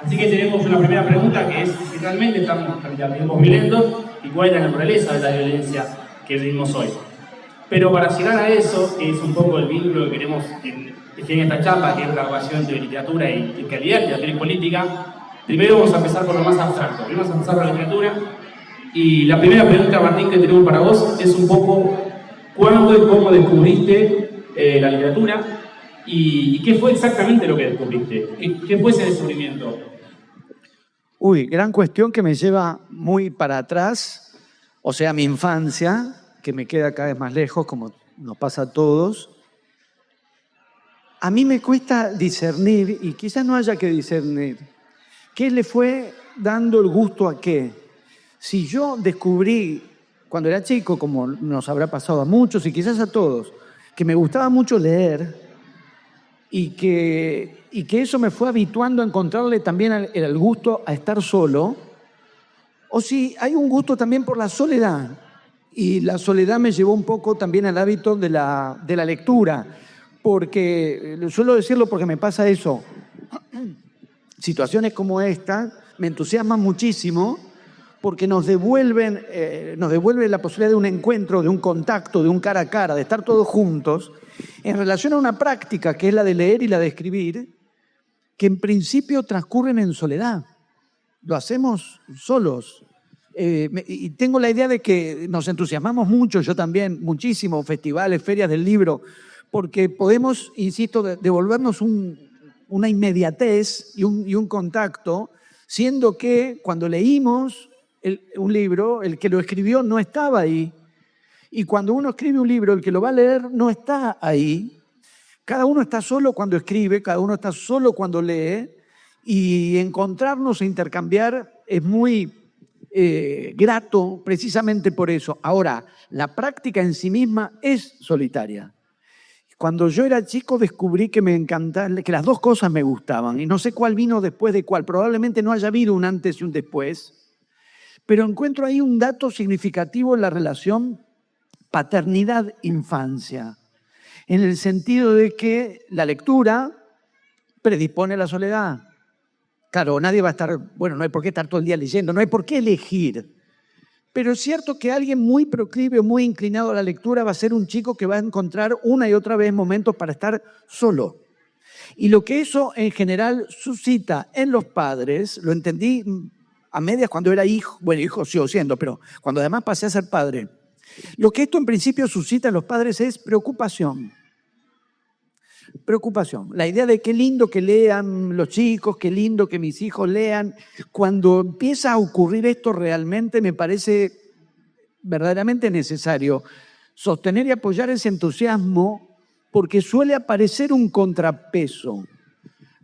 Así que tenemos una primera pregunta que es, si realmente estamos violentos y cuál es la naturaleza de la violencia que vivimos hoy. Pero para llegar a eso, que es un poco el vínculo que queremos tejer en esta charla, que es la relación entre literatura y calidad, literatura y política, primero vamos a empezar por lo más abstracto. Primero vamos a empezar por la literatura. Y la primera pregunta, Martín, que tenemos para vos es un poco ¿cuándo y cómo descubriste la literatura? ¿Y qué fue exactamente lo que descubriste? ¿Qué fue ese descubrimiento? Uy, gran cuestión que me lleva muy para atrás, o sea, mi infancia, que me queda cada vez más lejos, como nos pasa a todos. A mí me cuesta discernir, y quizás no haya que discernir, ¿qué le fue dando el gusto a qué? Si yo descubrí, cuando era chico, como nos habrá pasado a muchos y quizás a todos, que me gustaba mucho leer y que eso me fue habituando a encontrarle también el gusto a estar solo, o si hay un gusto también por la soledad, y la soledad me llevó un poco también al hábito de la lectura, porque, suelo decirlo porque me pasa eso, situaciones como esta me entusiasman muchísimo porque nos devuelve la posibilidad de un encuentro, de un contacto, de un cara a cara, de estar todos juntos, en relación a una práctica que es la de leer y la de escribir, que en principio transcurren en soledad. Lo hacemos solos. Y tengo la idea de que nos entusiasmamos mucho, yo también, muchísimo, festivales, ferias del libro, porque podemos, insisto, devolvernos una inmediatez y un contacto, siendo que cuando leímos un libro, el que lo escribió no estaba ahí. Y cuando uno escribe un libro, el que lo va a leer no está ahí. Cada uno está solo cuando escribe, cada uno está solo cuando lee, y encontrarnos e intercambiar es muy grato precisamente por eso. Ahora, la práctica en sí misma es solitaria. Cuando yo era chico descubrí que me encantaba, que las dos cosas me gustaban, y no sé cuál vino después de cuál. Probablemente no haya habido un antes y un después, pero encuentro ahí un dato significativo en la relación paternidad-infancia, en el sentido de que la lectura predispone a la soledad. Claro, nadie va a estar, bueno, no hay por qué estar todo el día leyendo, no hay por qué elegir. Pero es cierto que alguien muy proclive o muy inclinado a la lectura va a ser un chico que va a encontrar una y otra vez momentos para estar solo. Y lo que eso en general suscita en los padres, lo entendí a medias cuando era hijo, bueno, hijo sigo siendo, pero cuando además pasé a ser padre, lo que esto en principio suscita en los padres es preocupación. Preocupación. La idea de qué lindo que lean los chicos, qué lindo que mis hijos lean. Cuando empieza a ocurrir esto realmente me parece verdaderamente necesario sostener y apoyar ese entusiasmo, porque suele aparecer un contrapeso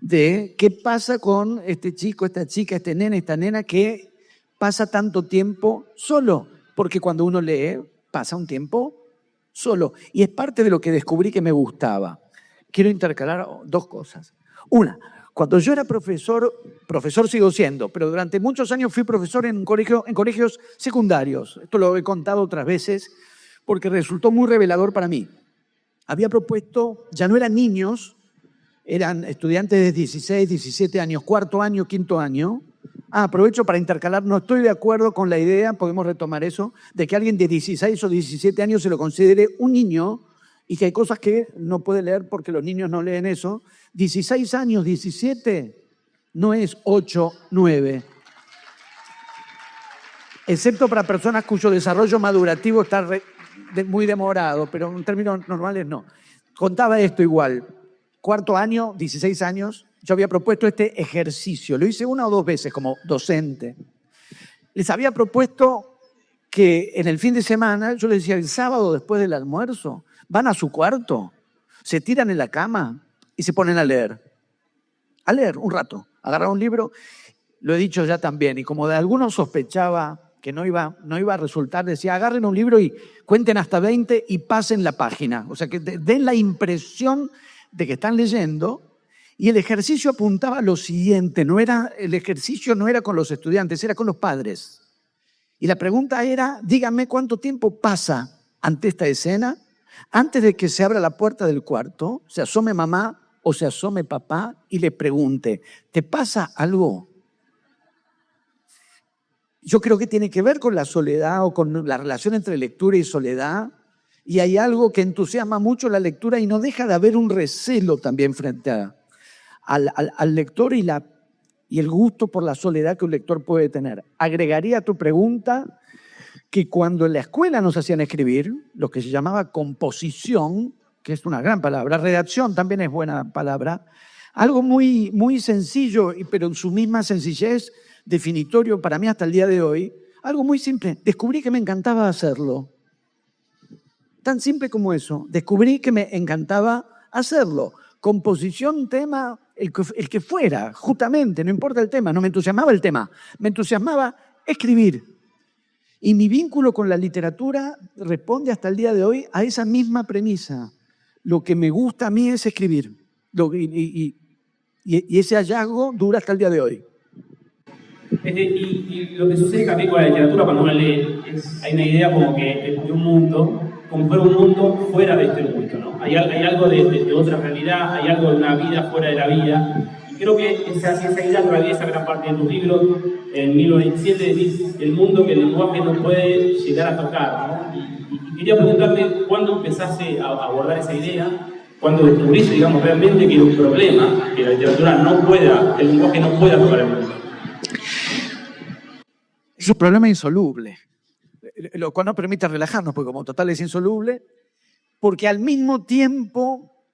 de qué pasa con este chico, esta chica, este nene, esta nena que pasa tanto tiempo solo, porque cuando uno lee pasa un tiempo solo, y es parte de lo que descubrí que me gustaba. Quiero intercalar dos cosas. Una, cuando yo era profesor sigo siendo, pero durante muchos años fui profesor en colegios secundarios. Esto lo he contado otras veces porque resultó muy revelador para mí. Había propuesto, ya no eran niños, eran estudiantes de 16, 17 años, cuarto año, quinto año. Aprovecho para intercalar, no estoy de acuerdo con la idea, podemos retomar eso, de que alguien de 16 o 17 años se lo considere un niño y que hay cosas que no puede leer porque los niños no leen eso. 16 años, 17, no es 8, 9. Excepto para personas cuyo desarrollo madurativo está muy demorado, pero en términos normales no. Contaba esto igual. Cuarto año, 16 años, yo había propuesto este ejercicio. Lo hice una o dos veces como docente. Les había propuesto que en el fin de semana, yo les decía, el sábado después del almuerzo, van a su cuarto, se tiran en la cama y se ponen a leer. A leer un rato, agarrar un libro. Lo he dicho ya también, y como de algunos sospechaba que no iba a resultar, decía, agarren un libro y cuenten hasta 20 y pasen la página. O sea, que den la impresión de que están leyendo. Y el ejercicio apuntaba a lo siguiente, el ejercicio no era con los estudiantes, era con los padres. Y la pregunta era, díganme cuánto tiempo pasa ante esta escena antes de que se abra la puerta del cuarto, se asome mamá o se asome papá y le pregunte, ¿te pasa algo? Yo creo que tiene que ver con la soledad o con la relación entre lectura y soledad. Y hay algo que entusiasma mucho la lectura y no deja de haber un recelo también frente al lector y el gusto por la soledad que un lector puede tener. Agregaría a tu pregunta que cuando en la escuela nos hacían escribir, lo que se llamaba composición, que es una gran palabra, redacción también es buena palabra, algo muy, muy sencillo, pero en su misma sencillez, definitorio para mí hasta el día de hoy, algo muy simple. Descubrí que me encantaba hacerlo. Tan simple como eso. Descubrí que me encantaba hacerlo. Composición, tema, el que fuera, justamente, no importa el tema, no me entusiasmaba el tema, me entusiasmaba escribir. Y mi vínculo con la literatura responde hasta el día de hoy a esa misma premisa. Lo que me gusta a mí es escribir. Y ese hallazgo dura hasta el día de hoy. Y lo que sucede también con la literatura cuando uno lee, hay una idea como que de un mundo, como fuera un mundo fuera de este mundo, ¿no? Hay algo de otra realidad, hay algo de una vida fuera de la vida. Y creo que esa idea atraviesa gran parte de tus libros. En 1927 decís el mundo que el lenguaje no puede llegar a tocar, ¿no? Y quería preguntarte cuándo empezaste a abordar esa idea, cuándo descubriste, digamos, realmente que es un problema, que la literatura no pueda, el lenguaje no pueda tocar el mundo. Es un problema insoluble, lo cual nos permite relajarnos, porque como total es insoluble, porque al mismo tiempo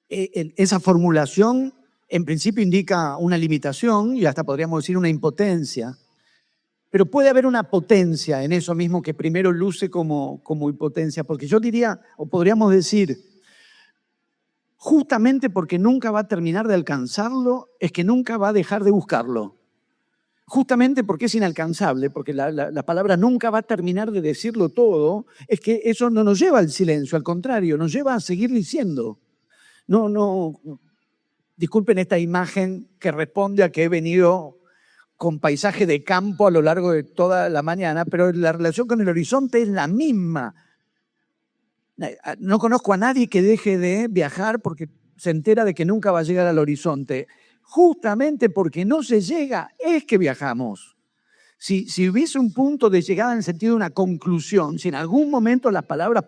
esa formulación en principio indica una limitación y hasta podríamos decir una impotencia, pero puede haber una potencia en eso mismo que primero luce como impotencia, porque yo diría, o podríamos decir, justamente porque nunca va a terminar de alcanzarlo, es que nunca va a dejar de buscarlo. Justamente porque es inalcanzable, porque la palabra nunca va a terminar de decirlo todo, es que eso no nos lleva al silencio, al contrario, nos lleva a seguir diciendo. No, disculpen esta imagen que responde a que he venido con paisaje de campo a lo largo de toda la mañana, pero la relación con el horizonte es la misma. No conozco a nadie que deje de viajar porque se entera de que nunca va a llegar al horizonte. Justamente porque no se llega, es que viajamos. Si hubiese un punto de llegada en el sentido de una conclusión, si en algún momento las palabras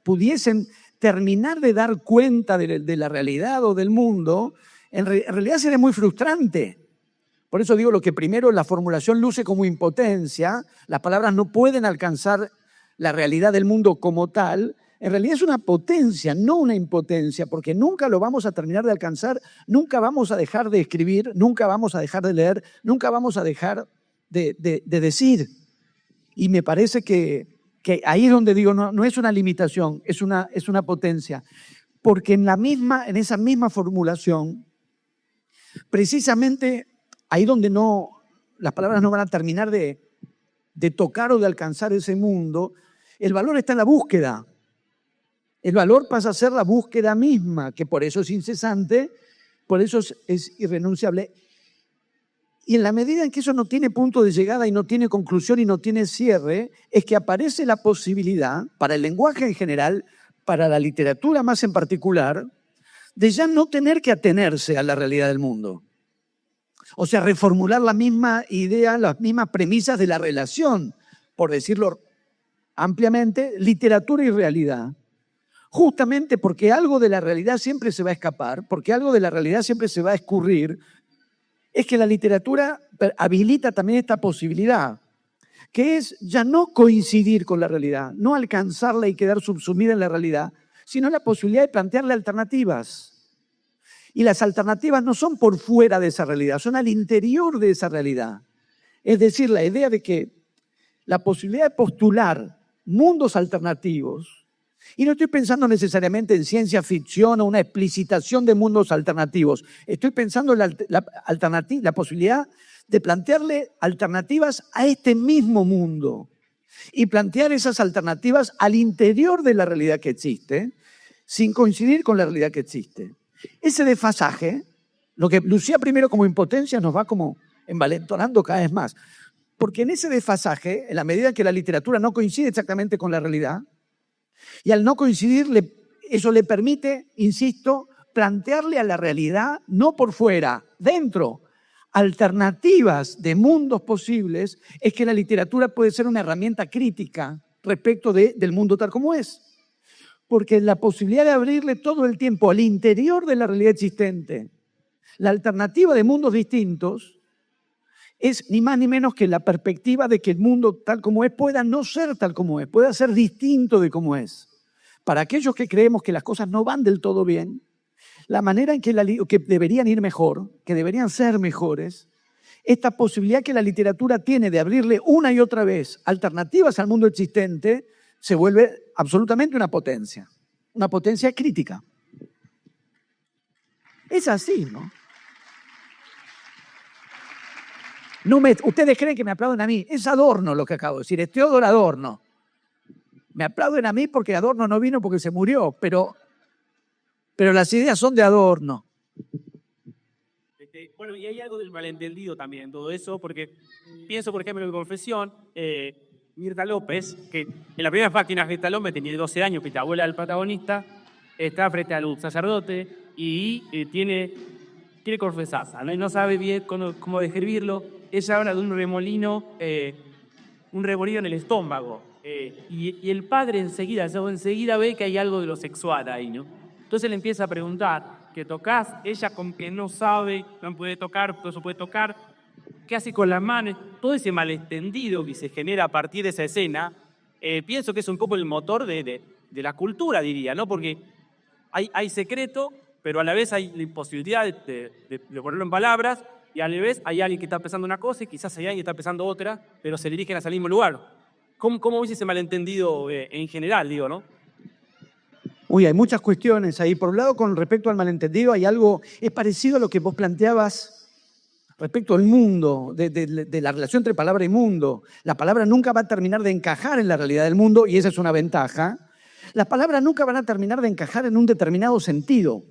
pudiesen terminar de dar cuenta de la realidad o del mundo, en realidad sería muy frustrante. Por eso digo lo que primero la formulación luce como impotencia, las palabras no pueden alcanzar la realidad del mundo como tal. En realidad es una potencia, no una impotencia, porque nunca lo vamos a terminar de alcanzar, nunca vamos a dejar de escribir, nunca vamos a dejar de leer, nunca vamos a dejar de decir. Y me parece que ahí es donde digo, no es una limitación, es una potencia. Porque en esa misma formulación, precisamente ahí donde las palabras no van a terminar de tocar o de alcanzar ese mundo, el valor está en la búsqueda. El valor pasa a ser la búsqueda misma, que por eso es incesante, por eso es irrenunciable. Y en la medida en que eso no tiene punto de llegada y no tiene conclusión y no tiene cierre, es que aparece la posibilidad, para el lenguaje en general, para la literatura más en particular, de ya no tener que atenerse a la realidad del mundo. O sea, reformular la misma idea, las mismas premisas de la relación, por decirlo ampliamente, literatura y realidad. Justamente porque algo de la realidad siempre se va a escapar, porque algo de la realidad siempre se va a escurrir, es que la literatura habilita también esta posibilidad, que es ya no coincidir con la realidad, no alcanzarla y quedar subsumida en la realidad, sino la posibilidad de plantearle alternativas. Y las alternativas no son por fuera de esa realidad, son al interior de esa realidad. Es decir, la idea de que la posibilidad de postular mundos alternativos, y no estoy pensando necesariamente en ciencia ficción o una explicitación de mundos alternativos. Estoy pensando en la posibilidad de plantearle alternativas a este mismo mundo y plantear esas alternativas al interior de la realidad que existe, sin coincidir con la realidad que existe. Ese desfasaje, lo que lucía primero como impotencia, nos va como envalentonando cada vez más. Porque en ese desfasaje, en la medida en que la literatura no coincide exactamente con la realidad, y al no coincidir, eso le permite, insisto, plantearle a la realidad, no por fuera, dentro, alternativas de mundos posibles, es que la literatura puede ser una herramienta crítica respecto del mundo tal como es. Porque la posibilidad de abrirle todo el tiempo al interior de la realidad existente, la alternativa de mundos distintos, es ni más ni menos que la perspectiva de que el mundo tal como es pueda no ser tal como es, pueda ser distinto de como es. Para aquellos que creemos que las cosas no van del todo bien, la manera en que deberían ir mejor, que deberían ser mejores, esta posibilidad que la literatura tiene de abrirle una y otra vez alternativas al mundo existente, se vuelve absolutamente una potencia crítica. Es así, ¿no? Ustedes creen que me aplauden a mí. Es Adorno lo que acabo de decir, es Theodor Adorno. Me aplauden a mí porque Adorno no vino porque se murió, pero las ideas son de Adorno. Bueno, y hay algo del malentendido también en todo eso, porque pienso, por ejemplo, en Confesión, Mirta López, que en la primera página Mirta López tenía 12 años, que es la abuela del protagonista, está frente a un sacerdote y quiere confesarse, ¿no? Y no sabe bien cómo describirlo. Ella habla de un remolino en el estómago. Y el padre enseguida ve que hay algo de lo sexual ahí, ¿no? Entonces le empieza a preguntar, ¿qué tocas? Ella con que no sabe, no puede tocar, todo eso puede tocar. ¿Qué hace con las manos? Todo ese malentendido que se genera a partir de esa escena, pienso que es un poco el motor de la cultura, diría, ¿no? Porque hay secreto, pero a la vez hay la imposibilidad de ponerlo en palabras, y a la vez hay alguien que está pensando una cosa y quizás hay alguien que está pensando otra, pero se dirigen hacia el mismo lugar. ¿Cómo ves ese malentendido en general, digo, no? Uy, hay muchas cuestiones ahí. Por un lado, con respecto al malentendido, hay algo, es parecido a lo que vos planteabas respecto al mundo, de la relación entre palabra y mundo. La palabra nunca va a terminar de encajar en la realidad del mundo, y esa es una ventaja. Las palabras nunca van a terminar de encajar en un determinado sentido,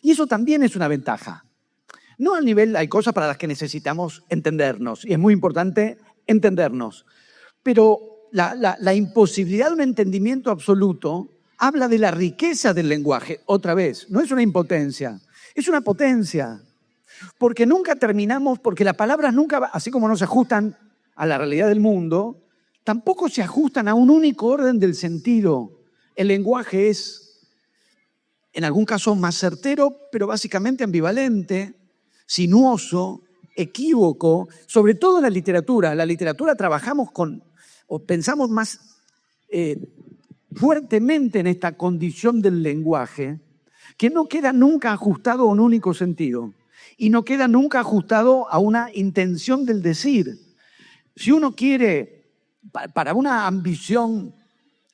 y eso también es una ventaja. No al nivel, hay cosas para las que necesitamos entendernos, y es muy importante entendernos, pero la imposibilidad de un entendimiento absoluto habla de la riqueza del lenguaje. Otra vez, no es una impotencia, es una potencia. Porque nunca terminamos, porque las palabras nunca, así como no se ajustan a la realidad del mundo, tampoco se ajustan a un único orden del sentido. El lenguaje es, en algún caso, más certero, pero básicamente ambivalente, sinuoso, equívoco, sobre todo en la literatura. En la literatura trabajamos o pensamos más fuertemente en esta condición del lenguaje, que no queda nunca ajustado a un único sentido y no queda nunca ajustado a una intención del decir. Si uno quiere, para una ambición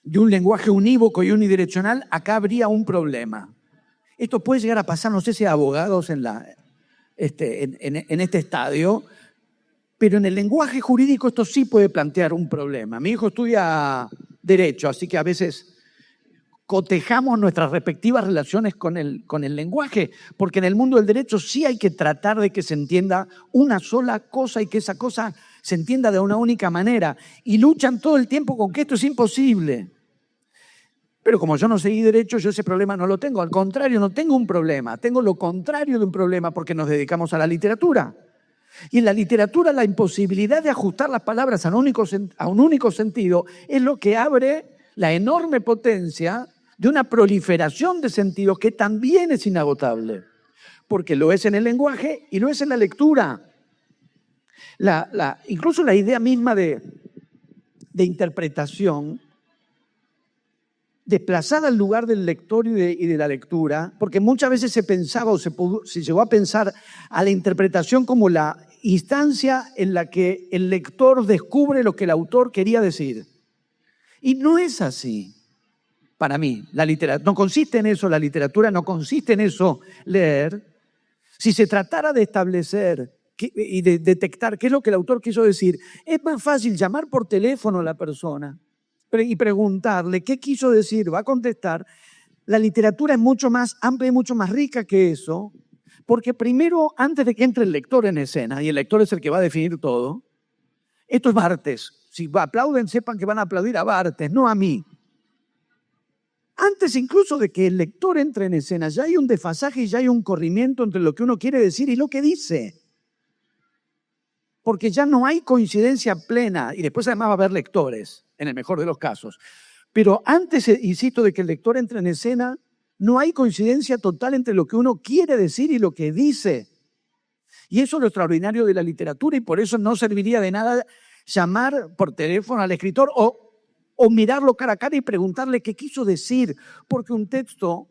de un lenguaje unívoco y unidireccional, acá habría un problema. Esto puede llegar a pasar, no sé si a abogados en este estadio, pero en el lenguaje jurídico esto sí puede plantear un problema. Mi hijo estudia Derecho, así que a veces cotejamos nuestras respectivas relaciones con el lenguaje, porque en el mundo del derecho sí hay que tratar de que se entienda una sola cosa y que esa cosa se entienda de una única manera, y luchan todo el tiempo con que esto es imposible. Pero como yo no seguí derecho, yo ese problema no lo tengo. Al contrario, no tengo un problema, tengo lo contrario de un problema, porque nos dedicamos a la literatura. Y en la literatura la imposibilidad de ajustar las palabras a un único sentido es lo que abre la enorme potencia de una proliferación de sentidos que también es inagotable, porque lo es en el lenguaje y lo es en la lectura. Incluso la idea misma de interpretación, desplazada al lugar del lector y de la lectura, porque muchas veces se pensaba o se llegó a pensar a la interpretación como la instancia en la que el lector descubre lo que el autor quería decir. Y no es así, para mí. La literatura no consiste en eso, la literatura no consiste en eso, leer. Si se tratara de establecer y de detectar qué es lo que el autor quiso decir, es más fácil llamar por teléfono a la persona y preguntarle qué quiso decir, va a contestar. La literatura es mucho más amplia y mucho más rica que eso, porque primero, antes de que entre el lector en escena, y el lector es el que va a definir todo, esto es Barthes. Si aplauden, sepan que van a aplaudir a Barthes, no a mí. Antes incluso de que el lector entre en escena, ya hay un desfasaje y ya hay un corrimiento entre lo que uno quiere decir y lo que dice. Porque ya no hay coincidencia plena, y después además va a haber lectores, en el mejor de los casos. Pero antes, insisto, de que el lector entre en escena, no hay coincidencia total entre lo que uno quiere decir y lo que dice. Y eso es lo extraordinario de la literatura, y por eso no serviría de nada llamar por teléfono al escritor o mirarlo cara a cara y preguntarle qué quiso decir, porque un texto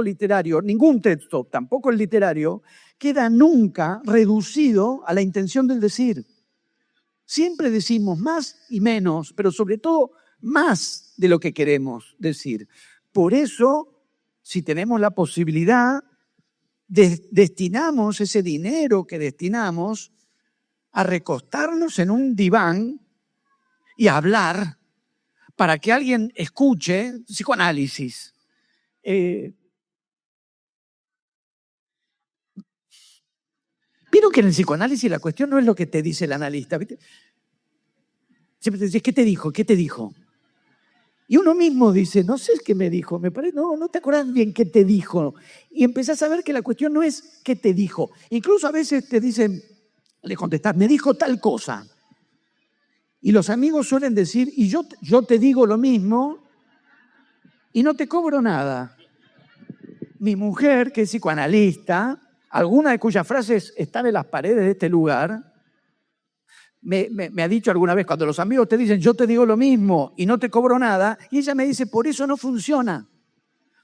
literario, ningún texto, tampoco el literario, queda nunca reducido a la intención del decir. Siempre decimos más y menos, pero sobre todo más de lo que queremos decir. Por eso, si tenemos la posibilidad, destinamos ese dinero que destinamos a recostarnos en un diván y a hablar para que alguien escuche psicoanálisis. Vieron que en el psicoanálisis la cuestión no es lo que te dice el analista. ¿Viste? Siempre te dices, ¿qué te dijo? ¿Qué te dijo? Y uno mismo dice, no sé qué me dijo, me parece, no te acordás bien qué te dijo. Y empezás a ver que la cuestión no es qué te dijo. Incluso a veces te dicen, le contestás, me dijo tal cosa. Y los amigos suelen decir, y yo te digo lo mismo y no te cobro nada. Mi mujer, que es psicoanalista, alguna de cuyas frases están en las paredes de este lugar, me ha dicho alguna vez, cuando los amigos te dicen, yo te digo lo mismo y no te cobro nada, y ella me dice, por eso no funciona,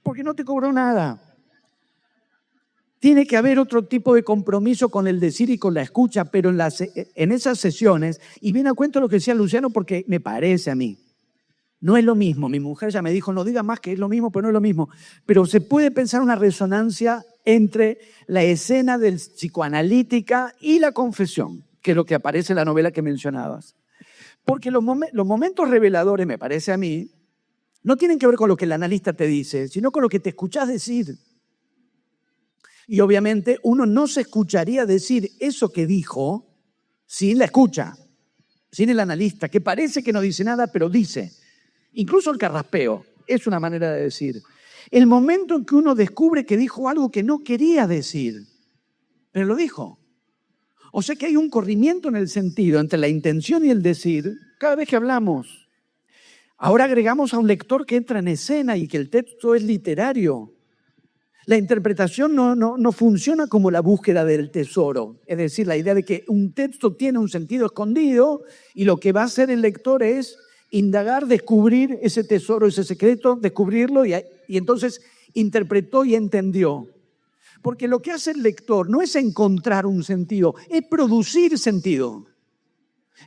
porque no te cobro nada. Tiene que haber otro tipo de compromiso con el decir y con la escucha, pero en esas sesiones, y viene a cuento lo que decía Luciano, porque me parece a mí, no es lo mismo. Mi mujer ya me dijo, no diga más que es lo mismo, pero no es lo mismo. Pero se puede pensar una resonancia entre la escena del psicoanalítica y la confesión, que es lo que aparece en la novela que mencionabas. Porque los momentos reveladores, me parece a mí, no tienen que ver con lo que el analista te dice, sino con lo que te escuchás decir. Y obviamente uno no se escucharía decir eso que dijo sin la escucha, sin el analista, que parece que no dice nada, pero dice. Incluso el carraspeo es una manera de decir. El momento en que uno descubre que dijo algo que no quería decir, pero lo dijo. O sea que hay un corrimiento en el sentido entre la intención y el decir cada vez que hablamos. Ahora agregamos a un lector que entra en escena y que el texto es literario. La interpretación no funciona como la búsqueda del tesoro. Es decir, la idea de que un texto tiene un sentido escondido y lo que va a hacer el lector es indagar, descubrir ese tesoro, ese secreto, descubrirlo y entonces interpretó y entendió. Porque lo que hace el lector no es encontrar un sentido, es producir sentido.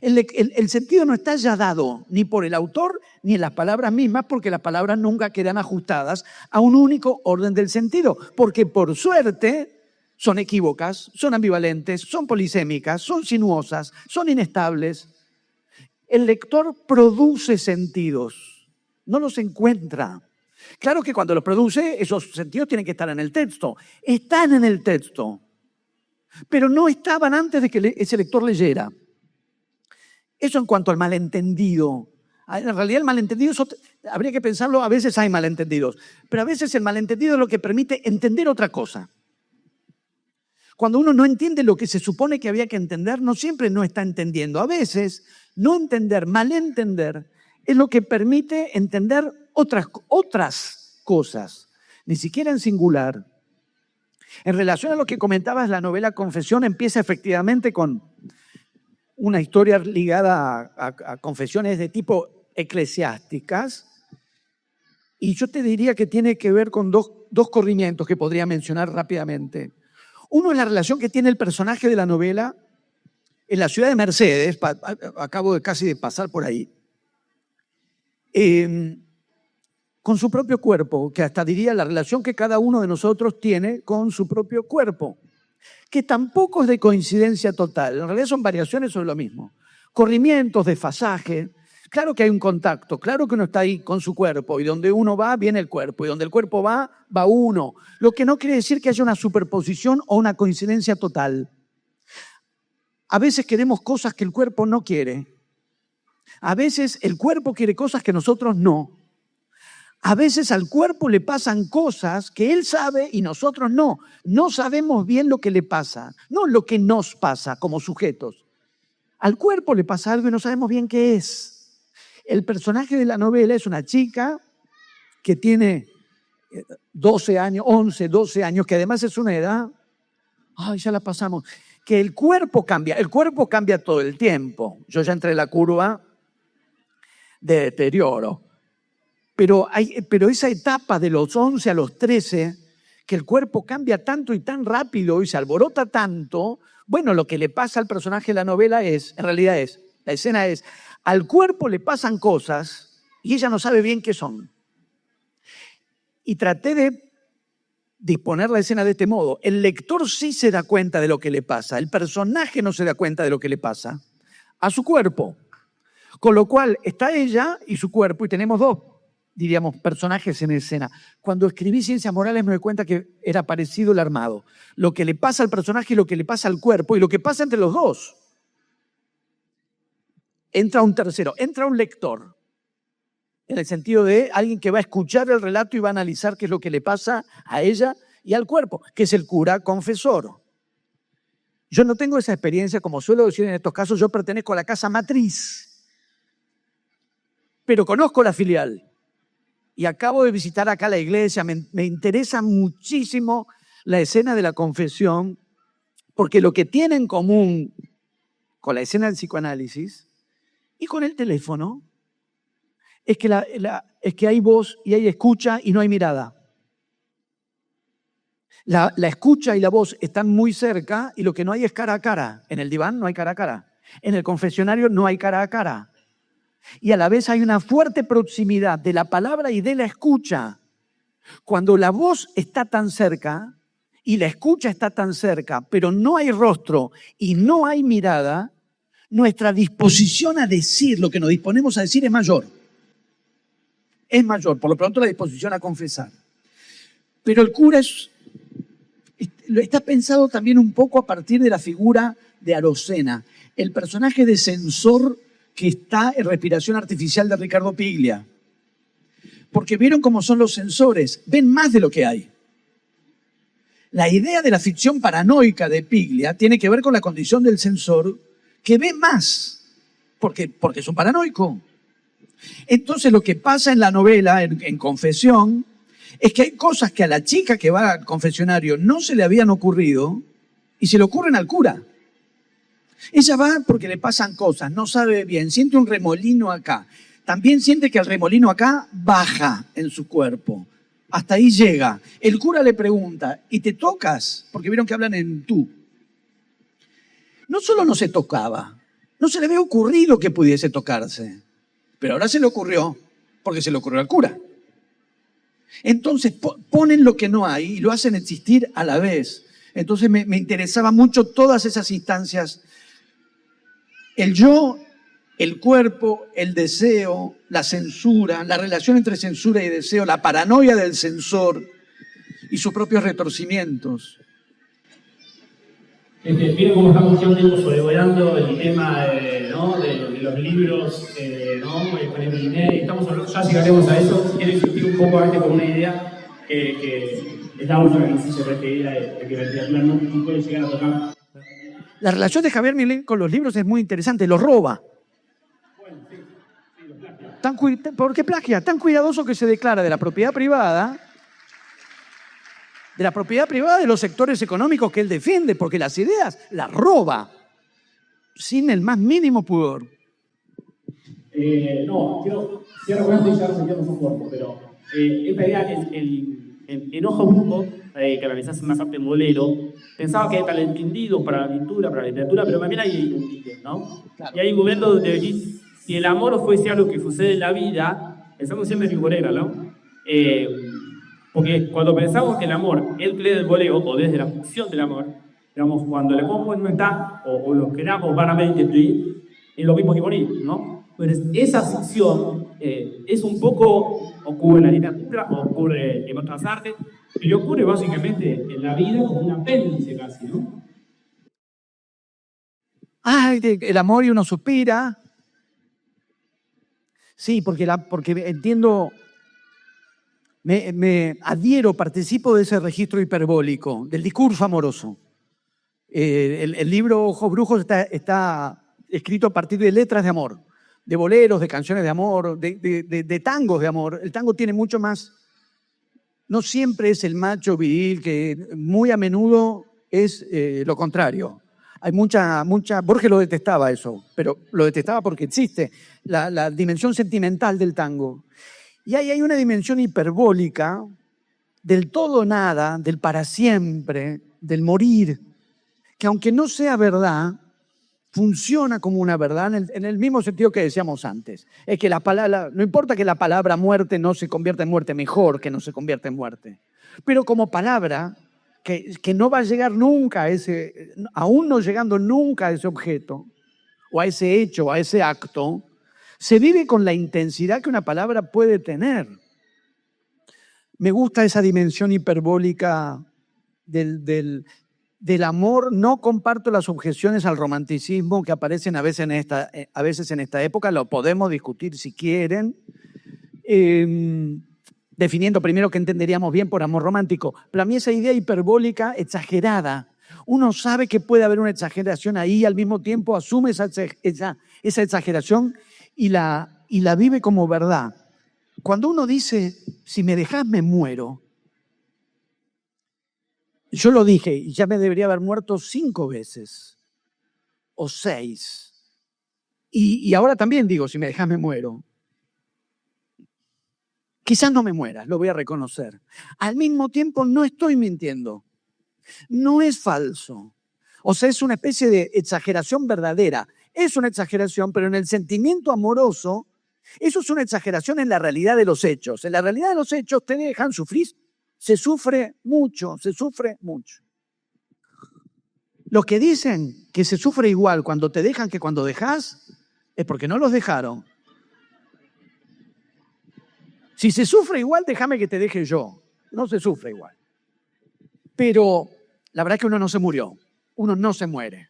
El sentido no está ya dado ni por el autor ni en las palabras mismas, porque las palabras nunca quedan ajustadas a un único orden del sentido, porque por suerte son equívocas, son ambivalentes, son polisémicas, son sinuosas, son inestables. El lector produce sentidos, no los encuentra. Claro que cuando los produce, esos sentidos tienen que estar en el texto. Están en el texto, pero no estaban antes de que ese lector leyera. Eso en cuanto al malentendido. En realidad el malentendido, habría que pensarlo, a veces hay malentendidos, pero a veces el malentendido es lo que permite entender otra cosa. Cuando uno no entiende lo que se supone que había que entender, no siempre no está entendiendo. A veces no entender, malentender, es lo que permite entender otras cosas, ni siquiera en singular. En relación a lo que comentabas, la novela Confesión empieza efectivamente con una historia ligada a confesiones de tipo eclesiásticas, y yo te diría que tiene que ver con dos corrimientos que podría mencionar rápidamente. Uno es la relación que tiene el personaje de la novela en la ciudad de Mercedes, acabo casi de pasar por ahí, con su propio cuerpo, que hasta diría la relación que cada uno de nosotros tiene con su propio cuerpo, que tampoco es de coincidencia total, en realidad son variaciones sobre lo mismo, corrimientos, desfasaje. Claro que hay un contacto, claro que uno está ahí con su cuerpo, y donde uno va, viene el cuerpo, y donde el cuerpo va uno, lo que no quiere decir que haya una superposición o una coincidencia total. A veces queremos cosas que el cuerpo no quiere, a veces el cuerpo quiere cosas que nosotros no. A veces al cuerpo le pasan cosas que él sabe y nosotros no. No sabemos bien lo que le pasa, no lo que nos pasa como sujetos. Al cuerpo le pasa algo y no sabemos bien qué es. El personaje de la novela es una chica que tiene 12 años, 11, 12 años, que además es una edad, ay, ya la pasamos, que el cuerpo cambia todo el tiempo. Yo ya entré en la curva de deterioro. Pero esa etapa de los 11 a los 13, que el cuerpo cambia tanto y tan rápido y se alborota tanto, bueno, lo que le pasa al personaje de la novela la escena es, al cuerpo le pasan cosas y ella no sabe bien qué son. Y traté de disponer la escena de este modo. El lector sí se da cuenta de lo que le pasa, el personaje no se da cuenta de lo que le pasa a su cuerpo. Con lo cual está ella y su cuerpo y tenemos dos, diríamos, personajes en escena. Cuando escribí Ciencias Morales me doy cuenta que era parecido el armado. Lo que le pasa al personaje y lo que le pasa al cuerpo y lo que pasa entre los dos. Entra un tercero, entra un lector. En el sentido de alguien que va a escuchar el relato y va a analizar qué es lo que le pasa a ella y al cuerpo, que es el cura confesor. Yo no tengo esa experiencia, como suelo decir en estos casos, yo pertenezco a la casa matriz, pero conozco la filial. Y acabo de visitar acá la iglesia, me interesa muchísimo la escena de la confesión, porque lo que tiene en común con la escena del psicoanálisis y con el teléfono es que hay voz y hay escucha y no hay mirada. La escucha y la voz están muy cerca y lo que no hay es cara a cara. En el diván no hay cara a cara. En el confesionario no hay cara a cara. Y a la vez hay una fuerte proximidad de la palabra y de la escucha. Cuando la voz está tan cerca y la escucha está tan cerca, pero no hay rostro y no hay mirada, nuestra disposición a decir lo que nos disponemos a decir es mayor. Es mayor, por lo pronto la disposición a confesar. Pero el cura está pensado también un poco a partir de la figura de Arocena, el personaje de censor que está en Respiración Artificial de Ricardo Piglia. Porque vieron cómo son los censores, ven más de lo que hay. La idea de la ficción paranoica de Piglia tiene que ver con la condición del censor que ve más, porque es un paranoico. Entonces lo que pasa en la novela, en Confesión, es que hay cosas que a la chica que va al confesionario no se le habían ocurrido y se le ocurren al cura. Ella va porque le pasan cosas, no sabe bien, siente un remolino acá. También siente que el remolino acá baja en su cuerpo. Hasta ahí llega. El cura le pregunta, ¿y te tocas? Porque vieron que hablan en tú. No solo no se tocaba, no se le había ocurrido que pudiese tocarse. Pero ahora se le ocurrió, porque se le ocurrió al cura. Entonces ponen lo que no hay y lo hacen existir a la vez. Entonces me interesaba mucho todas esas instancias. El yo, el cuerpo, el deseo, la censura, la relación entre censura y deseo, la paranoia del censor y sus propios retorcimientos. Miren cómo estamos ya un tiempo sobrevolando el tema ¿no? de los libros, ¿no? Con el INE, ya llegaremos a eso. Quiero insistir un poco antes con una idea que es la última que se refería de que la literatura no puede llegar a tocar. La relación de Javier Milei con los libros es muy interesante, los roba. Bueno, sí, los plagia. ¿Por qué plagia? Tan cuidadoso que se declara de la propiedad privada de los sectores económicos que él defiende, porque las ideas las roba sin el más mínimo pudor. No, cierro con esto y ya nos sentimos un poco, pero esta idea que el enojo mundo, que analizás más en Bolero, pensaba que era tan entendido para la pintura, para la literatura, pero también hay límites, ¿no? Claro. Y hay un momento donde decís, si el amor fuese algo que sucede en la vida, pensamos siempre en Bolero, ¿no? Porque cuando pensamos que el amor es del boleo, o desde la función del amor, digamos, cuando el amor no está, o lo queramos vanamente destruir, es lo mismo que morir, ¿no? Pero esa ficción es un poco, ocurre en la literatura, ocurre en otras artes, y ocurre básicamente en la vida como un apéndice casi, ¿no? Ay, el amor y uno suspira. Sí, porque entiendo me adhiero, participo de ese registro hiperbólico, del discurso amoroso. El libro Ojos Brujos está escrito a partir de letras de amor, de boleros, de canciones de amor, de tangos de amor. El tango tiene mucho más, no siempre es el macho viril, que muy a menudo es lo contrario. Hay mucha, Borges lo detestaba eso, pero lo detestaba porque existe la dimensión sentimental del tango. Y ahí hay una dimensión hiperbólica del todo nada, del para siempre, del morir, que aunque no sea verdad, funciona como una verdad en el mismo sentido que decíamos antes. Es que no importa que la palabra muerte no se convierta en muerte, mejor que no se convierta en muerte. Pero como palabra, que no va a llegar nunca a aún no llegando nunca a ese objeto, o a ese hecho, o a ese acto, se vive con la intensidad que una palabra puede tener. Me gusta esa dimensión hiperbólica del amor. No comparto las objeciones al romanticismo que aparecen a veces en esta época. Lo podemos discutir si quieren. Definiendo primero qué entenderíamos bien por amor romántico. Pero a mí esa idea hiperbólica exagerada, uno sabe que puede haber una exageración ahí y al mismo tiempo asume esa exageración y la vive como verdad. Cuando uno dice, si me dejás me muero, yo lo dije y ya me debería haber muerto 5 veces o 6. Y ahora también digo, si me dejás me muero. Quizás no me muera, lo voy a reconocer. Al mismo tiempo no estoy mintiendo, no es falso. O sea, es una especie de exageración verdadera. Es una exageración, pero en el sentimiento amoroso, eso es una exageración en la realidad de los hechos. En la realidad de los hechos te dejan sufrir, se sufre mucho, se sufre mucho. Los que dicen que se sufre igual cuando te dejan que cuando dejas, es porque no los dejaron. Si se sufre igual, déjame que te deje yo. No se sufre igual. Pero la verdad es que uno no se murió. Uno no se muere.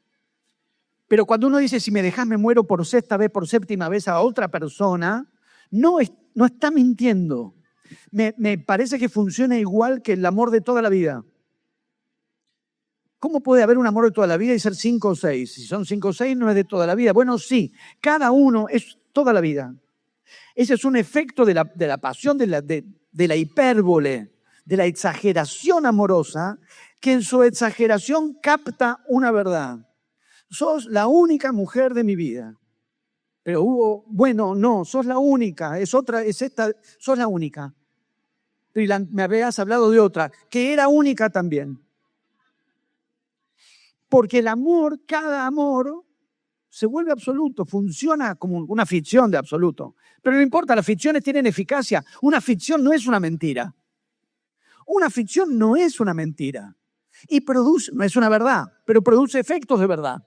Pero cuando uno dice, si me dejas me muero por sexta vez, por séptima vez a otra persona, no está mintiendo. Me parece que funciona igual que el amor de toda la vida. ¿Cómo puede haber un amor de toda la vida y ser 5 o 6? Si son 5 o 6 no es de toda la vida. Bueno, sí, cada uno es toda la vida. Ese es un efecto de la pasión, de la hipérbole, de la exageración amorosa, que en su exageración capta una verdad. Sos la única mujer de mi vida. Pero no, sos la única, es esta, sos la única. Pero me habías hablado de otra, que era única también. Porque el amor, cada amor, se vuelve absoluto, funciona como una ficción de absoluto. Pero no importa, las ficciones tienen eficacia. Una ficción no es una mentira. Una ficción no es una mentira. Y no es una verdad, pero produce efectos de verdad.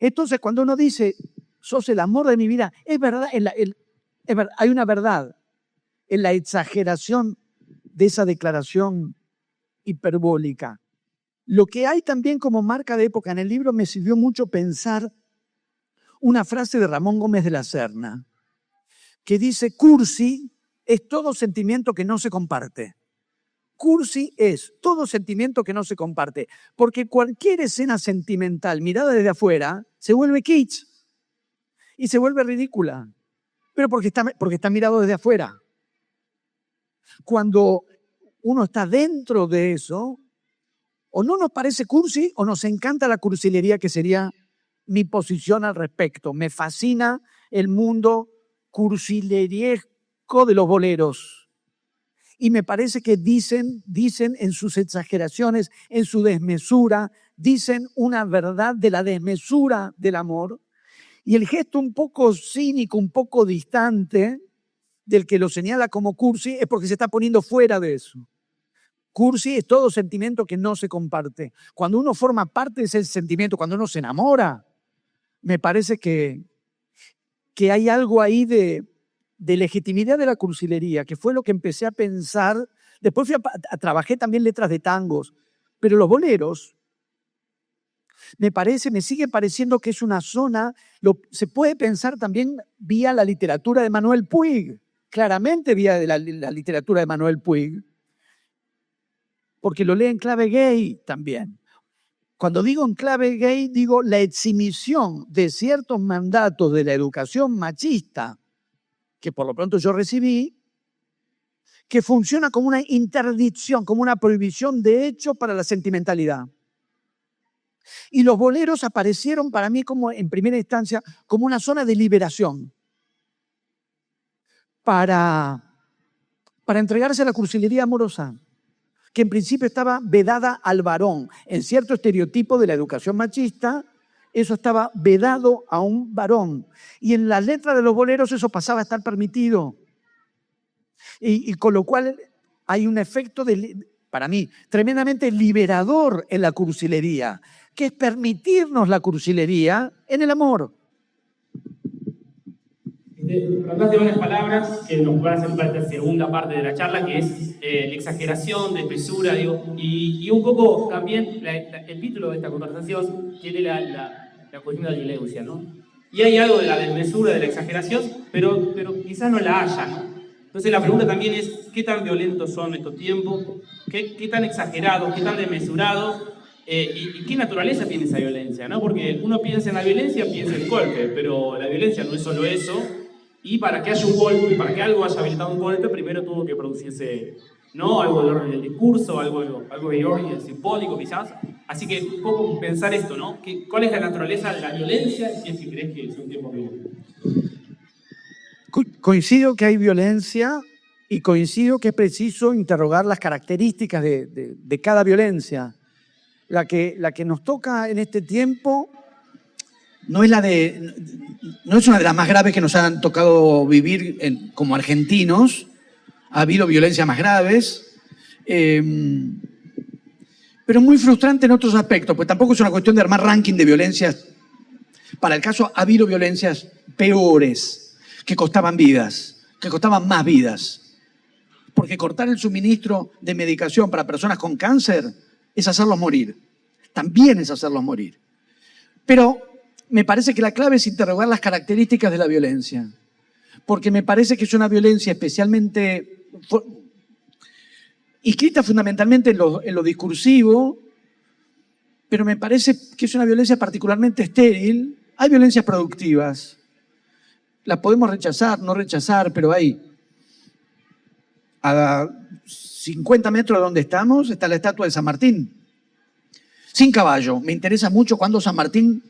Entonces, cuando uno dice, sos el amor de mi vida, es verdad, hay una verdad en la exageración de esa declaración hiperbólica. Lo que hay también como marca de época en el libro me sirvió mucho pensar una frase de Ramón Gómez de la Serna, que dice, cursi es todo sentimiento que no se comparte. Cursi es todo sentimiento que no se comparte, porque cualquier escena sentimental mirada desde afuera se vuelve kitsch y se vuelve ridícula, pero porque está mirado desde afuera. Cuando uno está dentro de eso, o no nos parece cursi o nos encanta la cursilería, que sería mi posición al respecto. Me fascina el mundo cursileriesco de los boleros. Y me parece que dicen en sus exageraciones, en su desmesura, dicen una verdad de la desmesura del amor. Y el gesto un poco cínico, un poco distante del que lo señala como cursi es porque se está poniendo fuera de eso. Cursi es todo sentimiento que no se comparte. Cuando uno forma parte de ese sentimiento, cuando uno se enamora, me parece que hay algo ahí de legitimidad de la cursilería, que fue lo que empecé a pensar. Después trabajé también letras de tangos, pero los boleros, me sigue pareciendo que es una zona, se puede pensar también vía la literatura de Manuel Puig. claramente vía de la literatura de Manuel Puig, porque lo lee en clave gay también. Cuando digo en clave gay, digo la exhibición de ciertos mandatos de la educación machista, que por lo pronto yo recibí, que funciona como una interdicción, como una prohibición de hecho para la sentimentalidad. Y los boleros aparecieron para mí como, en primera instancia, como una zona de liberación para entregarse a la cursilería amorosa, que en principio estaba vedada al varón. En cierto estereotipo de la educación machista, eso estaba vedado a un varón. Y en la letra de los boleros eso pasaba a estar permitido. Y con lo cual hay un efecto, para mí, tremendamente liberador en la cursilería, que es permitirnos la cursilería en el amor. Hablaste de unas palabras que nos van a hacer para esta segunda parte de la charla, que es la exageración, de espesura, digo, y un poco también el título de esta conversación tiene la cuestión de la violencia, ¿no? Y hay algo de la desmesura, de la exageración, pero quizás no la haya, ¿no? Entonces la pregunta también es, ¿qué tan violentos son estos tiempos? ¿Qué tan exagerados, qué tan desmesurados? ¿Y qué naturaleza tiene esa violencia, ¿no? Porque uno piensa en la violencia, piensa en el golpe, pero la violencia no es solo eso. Y para que haya un golpe, para que algo haya habilitado un golpe, primero tuvo que producirse, ¿no? Algo del orden del discurso, algo de orden simbólico quizás. Así que un poco pensar esto, ¿no? ¿Cuál es la naturaleza de la violencia y si crees que es un tiempo violento? Coincido que hay violencia y coincido que es preciso interrogar las características de cada violencia. La que nos toca en este tiempo no es una de las más graves que nos han tocado vivir como argentinos. Ha habido violencias más graves, pero muy frustrante en otros aspectos, pues tampoco es una cuestión de armar ranking de violencias. Para el caso, ha habido violencias peores, que costaban vidas, que costaban más vidas. Porque cortar el suministro de medicación para personas con cáncer es hacerlos morir. También es hacerlos morir. Pero me parece que la clave es interrogar las características de la violencia. Porque me parece que es una violencia especialmente inscrita fundamentalmente en lo discursivo, pero me parece que es una violencia particularmente estéril. Hay violencias productivas. Las podemos rechazar, no rechazar, pero hay. A 50 metros de donde estamos está la estatua de San Martín. Sin caballo. Me interesa mucho cuando San Martín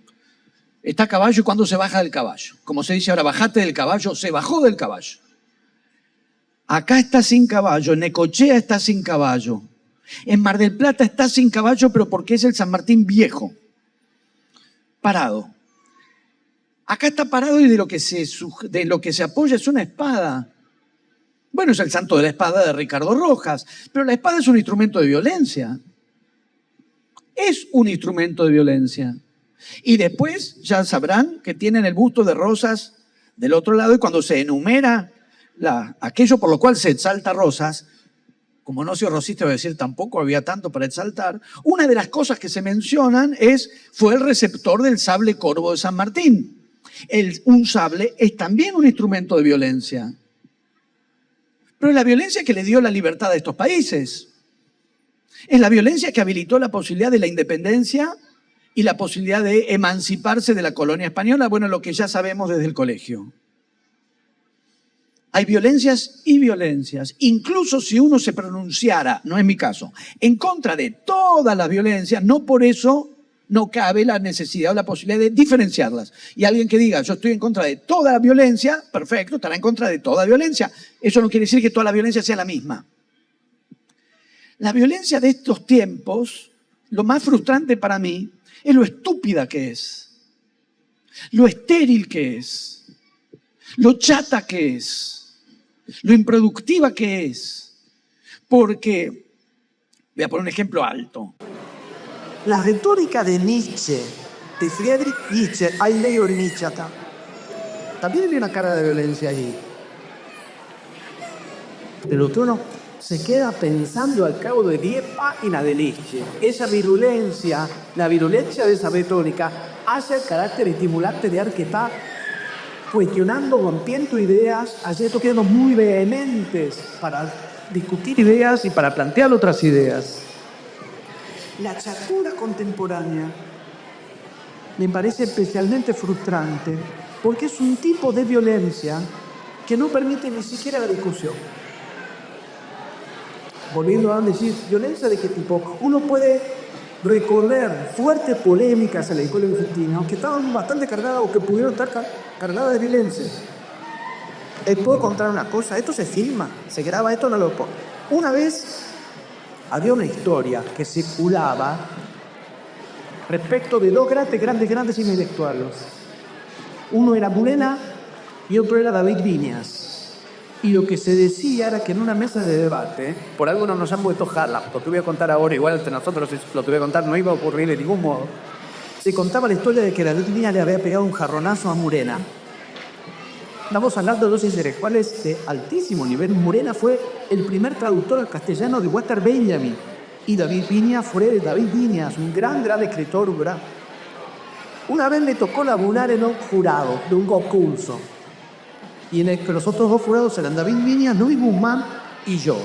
está a caballo y cuando se baja del caballo. Como se dice ahora, bajate del caballo, se bajó del caballo. Acá está sin caballo, en Necochea está sin caballo. En Mar del Plata está sin caballo, pero porque es el San Martín viejo. Parado. Acá está parado y de lo que se apoya es una espada. Bueno, es el santo de la espada de Ricardo Rojas, pero la espada es un instrumento de violencia. Es un instrumento de violencia. Y después ya sabrán que tienen el busto de Rosas del otro lado y cuando se enumera aquello por lo cual se exalta Rosas, como no soy rosista voy a decir tampoco había tanto para exaltar, una de las cosas que se mencionan fue el receptor del sable corvo de San Martín. Un sable es también un instrumento de violencia. Pero es la violencia que le dio la libertad a estos países. Es la violencia que habilitó la posibilidad de la independencia y la posibilidad de emanciparse de la colonia española, bueno, lo que ya sabemos desde el colegio. Hay violencias y violencias. Incluso si uno se pronunciara, no es mi caso, en contra de todas las violencias, no por eso no cabe la necesidad o la posibilidad de diferenciarlas. Y alguien que diga, yo estoy en contra de toda la violencia, perfecto, estará en contra de toda violencia. Eso no quiere decir que toda la violencia sea la misma. La violencia de estos tiempos, lo más frustrante para mí, es lo estúpida que es, lo estéril que es, lo chata que es, lo improductiva que es. Porque, voy a poner un ejemplo alto. La retórica de Nietzsche, de Friedrich Nietzsche, hay ley ornichata. También hay una cara de violencia allí. Pero que uno se queda pensando al cabo de 10 páginas de Nietzsche. Esa virulencia, la virulencia de esa retórica, hace el carácter estimulante de Arquetá cuestionando, rompiendo ideas, haciendo quedando muy vehementes para discutir ideas y para plantear otras ideas. La chatura contemporánea me parece especialmente frustrante porque es un tipo de violencia que no permite ni siquiera la discusión. Volviendo a decir, ¿violencia de qué tipo? Uno puede recorrer fuertes polémicas en la escuela argentina, que estaban bastante cargadas o que pudieron estar cargadas de violencia. Puedo contar una cosa, esto se filma, se graba, esto no lo pongo. Una vez había una historia que circulaba respecto de dos grandes intelectuales. Uno era Murena y otro era David Viñas. Y lo que se decía era que en una mesa de debate, por algo no nos han vuelto jala, lo te voy a contar ahora, igual entre nosotros lo te voy a contar, no iba a ocurrir de ningún modo. Se contaba la historia de que David Viñas le había pegado un jarronazo a Murena. Estamos hablando de dos intelectuales de altísimo nivel. Murena fue el primer traductor al castellano de Walter Benjamin. Y David Viñas fue David Viñas, un gran escritor. Una vez me tocó laburar en un jurado de un concurso. Y en el que los otros dos jurados eran David Viñas, Luis Guzmán y yo.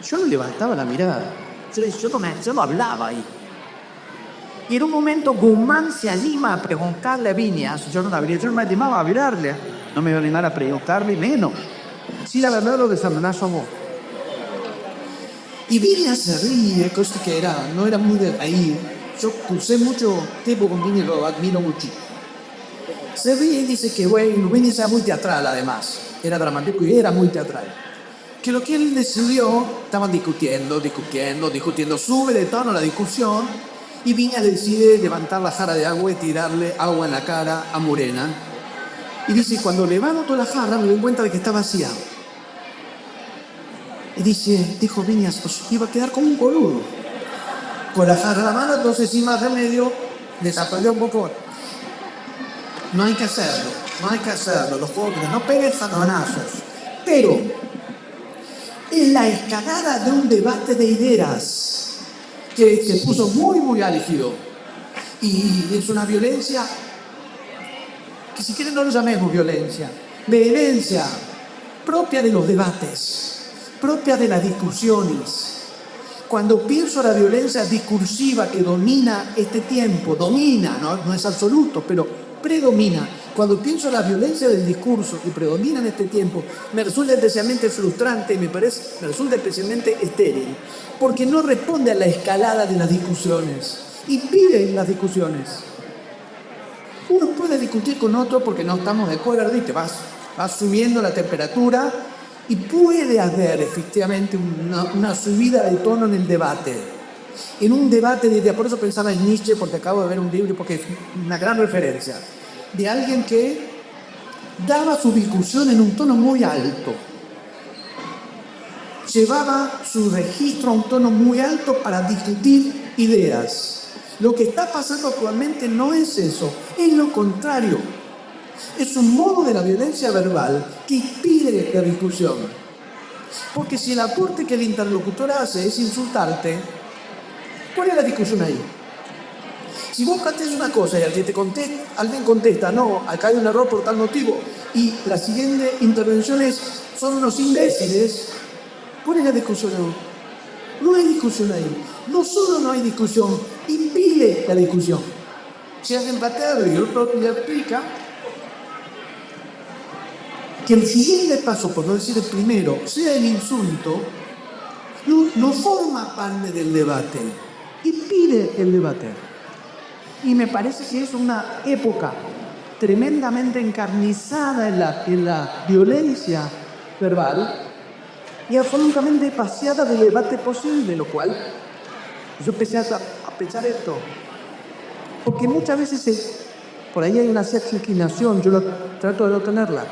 Yo no levantaba la mirada. Yo no hablaba ahí. Y en un momento Guzmán se anima a preguntarle a Viñas. Yo no me animaba a hablarle. No me iba a animar a preguntarle menos. Sí, la verdad lo desamenazo a vos. Y Viñas se ríe, cosa que no era muy de reír. Yo cursé mucho tiempo con Viñas, lo admiro mucho. Se ríe y dice que, bueno, Viñas era muy teatral además. Era dramático y era muy teatral. Que lo que él decidió, estaban discutiendo, sube de tono la discusión y Viñas decide levantar la jarra de agua y tirarle agua en la cara a Murena. Y dice, cuando levanto la jarra me doy cuenta de que está vacía. Y dijo Viñas, pues iba a quedar como un boludo. Con la jarra en la mano, entonces sin más remedio, desapareció un poco. No hay que hacerlo, los jóvenes no peguen jarronazos. Pero, en la escalada de un debate de ideas, que se puso muy álgido, y es una violencia, que si quieren no lo llamemos violencia, vehemencia propia de los debates, propia de las discusiones. Cuando pienso en la violencia discursiva que domina este tiempo, no es absoluto, pero predomina. Cuando pienso en la violencia del discurso que predomina en este tiempo, me resulta especialmente frustrante y me resulta especialmente estéril, porque no responde a la escalada de las discusiones, impide las discusiones. Uno puede discutir con otro porque no estamos de acuerdo y te vas subiendo la temperatura y puede haber efectivamente una subida de tono en el debate. En un debate de ideas, por eso pensaba en Nietzsche, porque acabo de ver un libro, porque es una gran referencia, de alguien que daba su discusión en un tono muy alto. Llevaba su registro a un tono muy alto para discutir ideas. Lo que está pasando actualmente no es eso, es lo contrario. Es un modo de la violencia verbal que impide la discusión. Porque si el aporte que el interlocutor hace es insultarte, ¿cuál es la discusión ahí? Si vos planteas una cosa y alguien contesta, no, acá hay un error por tal motivo, y la siguiente intervención son unos imbéciles, ¿cuál es la discusión ahí? No hay discusión ahí. No solo no hay discusión, impide la discusión. Si alguien plantea algo y el otro le explica, que el siguiente paso, por no decir el primero, sea el insulto, no forma parte del debate, impide el debate. Y me parece que es una época tremendamente encarnizada en la violencia verbal y absolutamente vaciada del debate posible, lo cual yo empecé a pensar esto. Porque muchas veces por ahí hay una cierta inclinación, yo trato de no tenerla,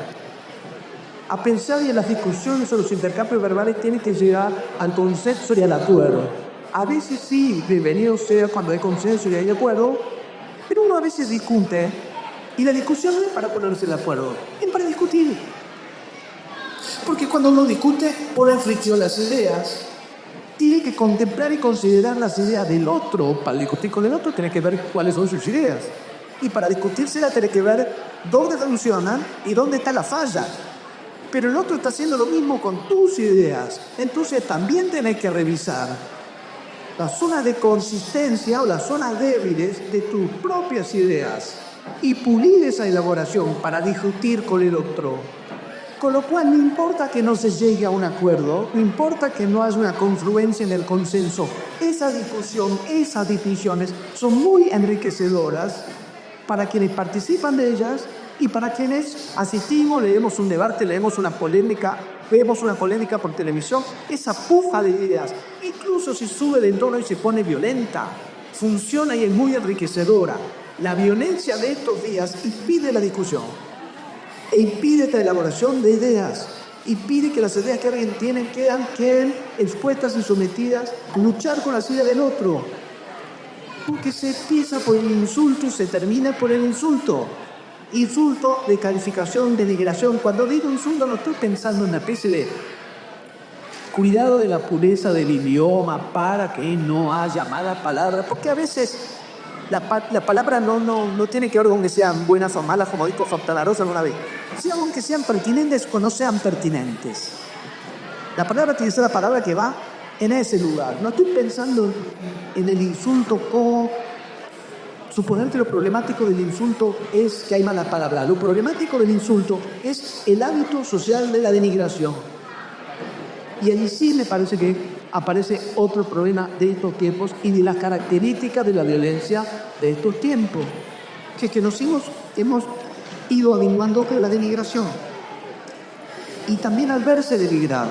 a pensar que las discusiones o los intercambios verbales tienen que llegar al consenso y al acuerdo. A veces sí, bienvenido sea cuando hay consenso y hay acuerdo, pero uno a veces discute y la discusión no es para ponerse de acuerdo, es para discutir. Porque cuando uno discute, pone en fricción las ideas, tiene que contemplar y considerar las ideas del otro. Para discutir con el otro, tiene que ver cuáles son sus ideas. Y para discutírsela tenés que ver dónde funcionan y dónde está la falla. Pero el otro está haciendo lo mismo con tus ideas. Entonces también tenés que revisar las zonas de consistencia o las zonas débiles de tus propias ideas y pulir esa elaboración para discutir con el otro. Con lo cual no importa que no se llegue a un acuerdo, no importa que no haya una confluencia en el consenso. Esa discusión, esas definiciones son muy enriquecedoras para quienes participan de ellas y para quienes asistimos, leemos un debate, leemos una polémica, vemos una polémica por televisión. Esa puja de ideas, incluso si sube de tono y se pone violenta, funciona y es muy enriquecedora. La violencia de estos días impide la discusión e impide la elaboración de ideas, impide que las ideas que alguien tiene queden expuestas y sometidas a luchar con las ideas del otro. Porque se empieza por el insulto y se termina por el insulto. Insulto de calificación, de denigración. Cuando digo insulto no estoy pensando en una especie de cuidado de la pureza del idioma para que no haya mala palabra, porque a veces la palabra no tiene que ver con que sean buenas o malas, como dijo Fontana Rosa alguna vez, sino con que sean pertinentes o no sean pertinentes. La palabra tiene que ser la palabra que va en ese lugar. No estoy pensando en el insulto como suponer que lo problemático del insulto es que hay mala palabra. Lo problemático del insulto es el hábito social de la denigración. Y allí sí me parece que aparece otro problema de estos tiempos y de las características de la violencia de estos tiempos, que nos hemos ido adecuando con la denigración. Y también al verse denigrado.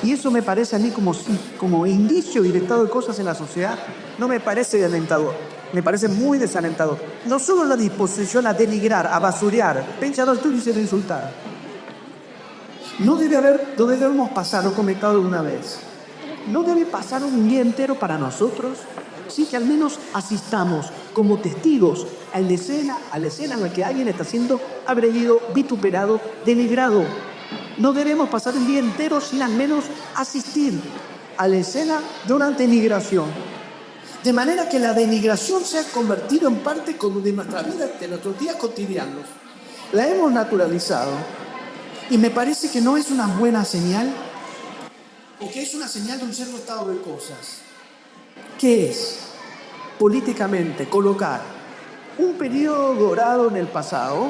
Y eso me parece a mí como indicio y estado de cosas en la sociedad, no me parece alentador, me parece muy desalentador. No solo la disposición a denigrar, a basurear, pensando esto y ser insultar. No debemos pasar lo comentado una vez. No debe pasar un día entero para nosotros, sí que al menos asistamos como testigos a la escena en la que alguien está siendo agredido, vituperado, denigrado. No debemos pasar el día entero sin al menos asistir a la escena de una denigración. De manera que la denigración se ha convertido en parte de nuestra vida, de nuestros días cotidianos. La hemos naturalizado y me parece que no es una buena señal, porque es una señal de un cierto estado de cosas. ¿Qué es? Políticamente, colocar un periodo dorado en el pasado,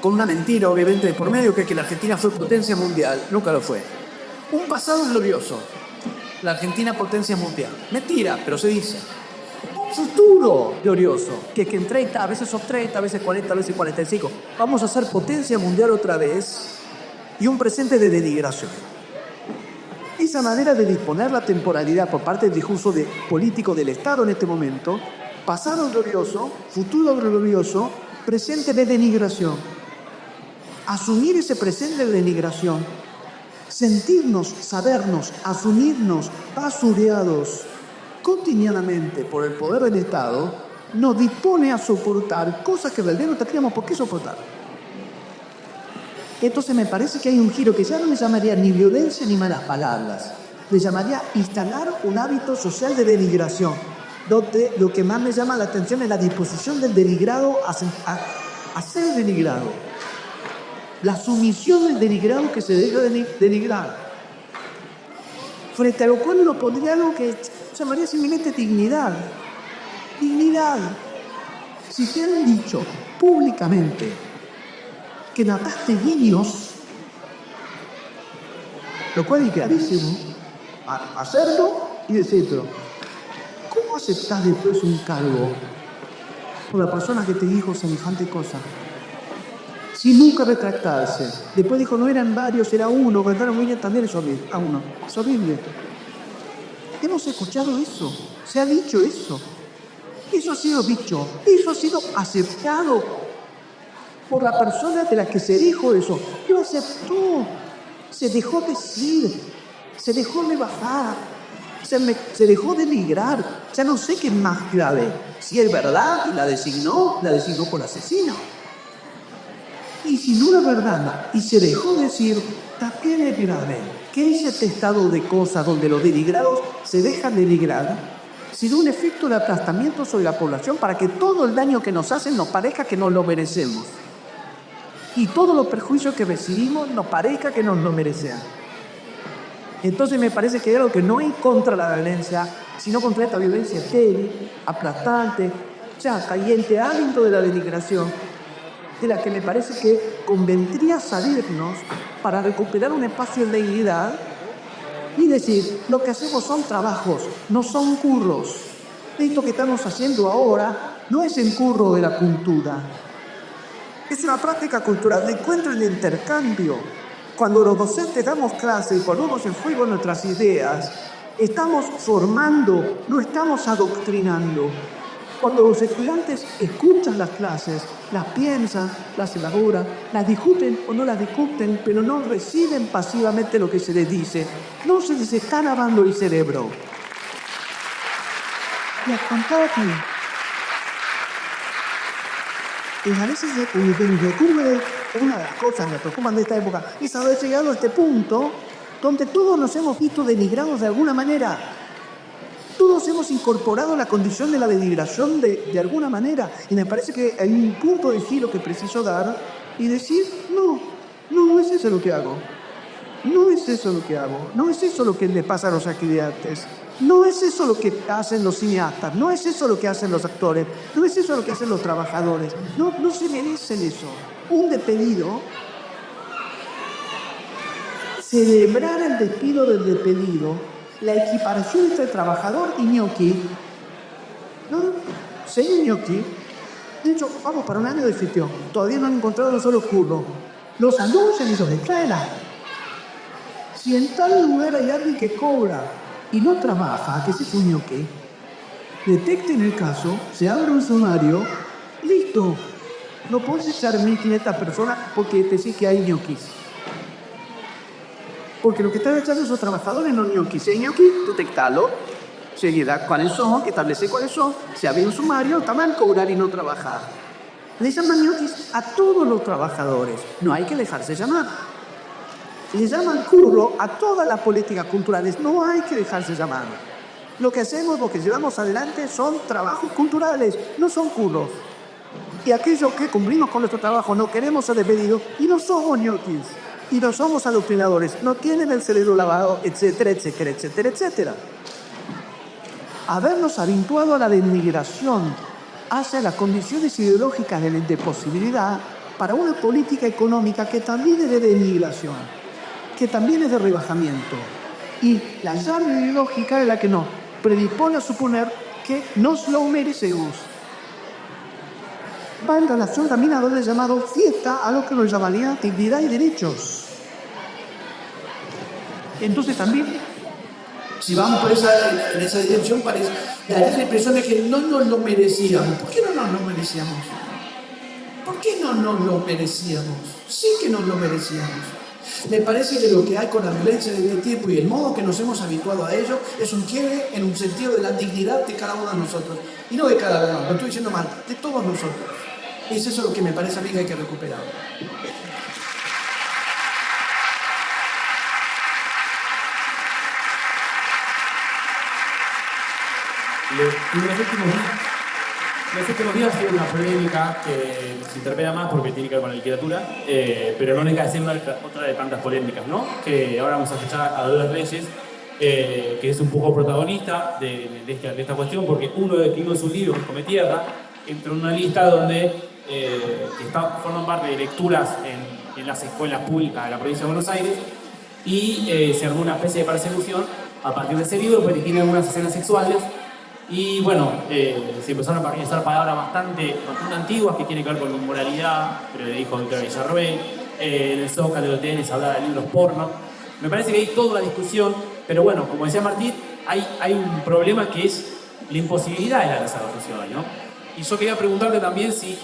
con una mentira obviamente de por medio, que la Argentina fue potencia mundial. Nunca lo fue. Un pasado glorioso, la Argentina potencia mundial. Mentira, pero se dice. Un futuro glorioso, que en 30, a veces son 30, a veces 40, a veces 45, vamos a ser potencia mundial otra vez, y un presente de denigración. Esa manera de disponer la temporalidad por parte del discurso político del Estado en este momento, pasado glorioso, futuro glorioso, presente de denigración. Asumir ese presente de denigración, sentirnos, sabernos, asumirnos basureados cotidianamente por el poder del Estado, nos dispone a soportar cosas que realmente no tendríamos por qué soportar. Entonces me parece que hay un giro que ya no le llamaría ni violencia ni malas palabras, le llamaría instalar un hábito social de denigración, donde lo que más me llama la atención es la disposición del denigrado a ser denigrado. La sumisión del denigrado que se deja denigrar. Frente a lo cual uno pondría algo que llamaría simplemente dignidad. Dignidad. Si te han dicho públicamente que mataste niños, lo cual es clarísimo, hacerlo y decirlo. ¿Cómo aceptás después un cargo por la persona que te dijo semejante cosa? Sin nunca retractarse. Después dijo, no eran varios, era uno, cantaron muy bien, también es horrible. A uno. Es horrible. Hemos escuchado eso. Se ha dicho eso. Eso ha sido dicho. Eso ha sido aceptado por la persona de la que se dijo eso. Lo aceptó. Se dejó decir. Se dejó rebajar. Se dejó denigrar. Ya no sé qué es más grave. Si es verdad y la designó por asesino. Y si no era verdad y se dejó decir, también es grave. ¿Qué es este estado de cosas donde los denigrados se dejan denigrar sino un efecto de aplastamiento sobre la población para que todo el daño que nos hacen nos parezca que nos lo merecemos. Y todos los perjuicios que recibimos nos parezca que nos lo merecen. Entonces me parece que hay algo que no es contra la violencia, sino contra esta violencia estéril, aplastante, chata y ente hábito de la denigración, de la que me parece que convendría salirnos para recuperar un espacio de dignidad y decir, lo que hacemos son trabajos, no son curros. Esto que estamos haciendo ahora no es el curro de la cultura. Es una práctica cultural de encuentro y de intercambio. Cuando los docentes damos clases y ponemos en juego nuestras ideas, estamos formando, no estamos adoctrinando. Cuando los estudiantes escuchan las clases, las piensan, las elaboran, las discuten o no las discuten, pero no reciben pasivamente lo que se les dice, no se les está lavando el cerebro. Y a contar aquí. Y a veces me ocurre, una de las cosas que me preocupan de esta época es haber llegado a este punto donde todos nos hemos visto denigrados de alguna manera. Todos hemos incorporado la condición de la denigración de alguna manera. Y me parece que hay un punto de giro que preciso dar y decir, no es eso lo que hago. No es eso lo que hago. No es eso lo que le pasa a los estudiantes. No es eso lo que hacen los cineastas, no es eso lo que hacen los actores, no es eso lo que hacen los trabajadores, no se merecen eso. Un despedido, celebrar el despido del despedido, la equiparación entre trabajador y ñoqui. No, señor ñoqui, de hecho, vamos para un año de gestión, todavía no han encontrado un solo curro. Los anuncian y los declaran. Si en tal lugar hay alguien que cobra y no trabaja, que se puño que detecten el caso, se abre un sumario, listo. No puedes echar 1.500 personas porque te decís que hay ñoquis. Porque lo que están echando son trabajadores, no ñoquis. Si hay ñoquis, detectalo. Seguida, ¿cuáles son? Establece cuáles son. Se abre un sumario, está mal cobrar y no trabajar. Le llaman ñoquis a todos los trabajadores. No hay que dejarse llamar. Le llaman curro a todas las políticas culturales. No hay que dejarse llamar. Lo que hacemos, lo que llevamos adelante son trabajos culturales, no son curros. Y aquellos que cumplimos con nuestro trabajo no queremos ser despedidos y no somos ñoquis. Y no somos adoctrinadores. No tienen el cerebro lavado, etcétera, etcétera, etcétera, etcétera. Habernos habituado a la denigración hacia las condiciones ideológicas de posibilidad para una política económica que también es de denigración, que también es de rebajamiento. Y la llave ideológica es la que nos predispone a suponer que nos lo merecemos. Va en relación también a lo llamado fiesta, a lo que nos llamaría dignidad y derechos. Entonces también, si vamos por en esa dirección, parece daría la impresión de que no nos lo merecíamos. ¿Por qué no nos lo merecíamos? ¿Por qué no nos lo merecíamos? Sí que nos lo merecíamos. Me parece que lo que hay con la violencia de este tipo y el modo que nos hemos habituado a ello es un quiebre en un sentido de la dignidad de cada uno de nosotros. Y no de cada uno, lo estoy diciendo mal, de todos nosotros. Y es eso lo que me parece a mí que hay que recuperar. Los últimos días ha sido una polémica que nos interpela más porque tiene que ver con la literatura, pero no deja de ser otra de tantas polémicas, ¿no? Que ahora vamos a escuchar a Dolores Reyes, que es un poco protagonista de esta cuestión, porque uno de su libro, Come Tierra, entró en una lista donde forman parte de lecturas en las escuelas públicas de la provincia de Buenos Aires, y se armó una especie de persecución a partir de ese libro, porque tiene algunas escenas sexuales. Y bueno, se empezaron a utilizar palabras bastante antiguas que tienen que ver con la inmoralidad, pero le dijo Víctor Villarroel, en el Zócalo de TN se hablaba de libros porno. Me parece que hay toda una discusión, pero bueno, como decía Martín, hay un problema que es la imposibilidad de la desarrollo, ¿no? Y yo quería preguntarte también si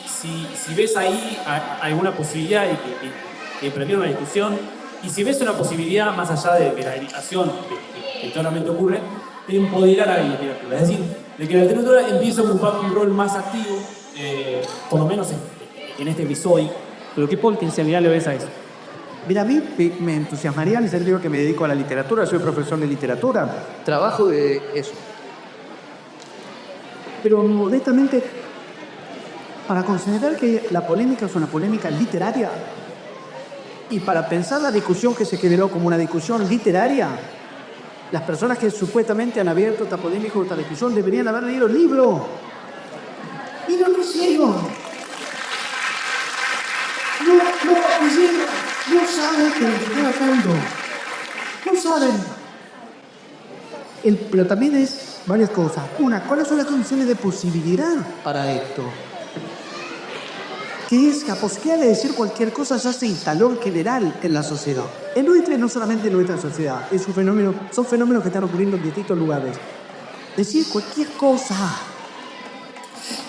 ves ahí alguna posibilidad de que emprendieron una discusión, y si ves una posibilidad más allá de la limitación que claramente ocurre, de empoderar a la literatura, es decir, de que la literatura empiece a ocupar un rol más activo, por lo menos en este episodio. Pero ¿qué potencialidad le ves a eso? Mira, a mí me entusiasmaría en el sentido que me dedico a la literatura, soy profesor de literatura, trabajo de eso. Pero modestamente, para considerar que la polémica es una polémica literaria y para pensar la discusión que se generó como una discusión literaria, las personas que supuestamente han abierto esta polémica o esta discusión deberían haber leído el libro. Y no lo hicieron. No lo hicieron. No saben de lo que estoy hablando. No saben. Pero también es varias cosas. Una, ¿cuáles son las condiciones de posibilidad para esto? Que es que la posibilidad de decir cualquier cosa ya se instaló en general en la sociedad. No solamente en nuestra sociedad, son fenómenos que están ocurriendo en distintos lugares. Decir cualquier cosa.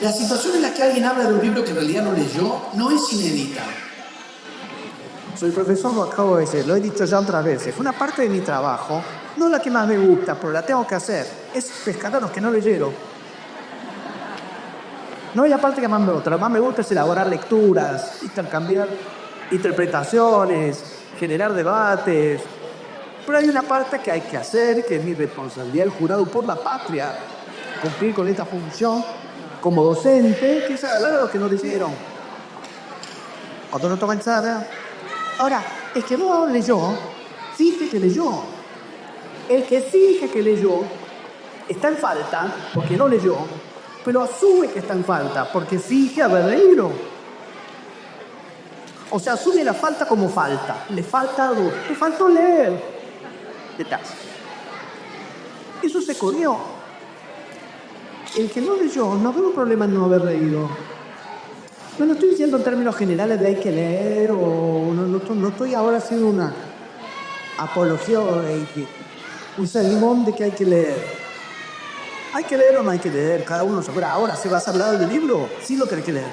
La situación en la que alguien habla de un libro que en realidad no leyó no es inédita. Soy profesor, lo acabo de decir, lo he dicho ya otras veces. Una parte de mi trabajo, no la que más me gusta, pero la tengo que hacer, es pescar a los que no leyeron. No hay la parte que más me gusta. Lo más me gusta es elaborar lecturas, intercambiar interpretaciones, generar debates. Pero hay una parte que hay que hacer, que es mi responsabilidad, el jurado por la patria, cumplir con esta función como docente, que es hablar a los que no leyeron. Cuando no toca ensada. Ahora, el que no leyó, finge que leyó. El que finge que leyó está en falta porque no leyó, pero asume que está en falta porque finge haber leído. O sea, asume la falta como falta. Le falta algo. Le faltó leer. Detrás. Eso se corrió. El que no leyó no veo un problema en no haber leído. No estoy diciendo en términos generales de hay que leer o no estoy ahora haciendo una apología de un sermón de que hay que leer. ¿Hay que leer o no hay que leer? Cada uno sabrá. Ahora, ¿se vas a hablar del libro? Sí lo tenés que leer.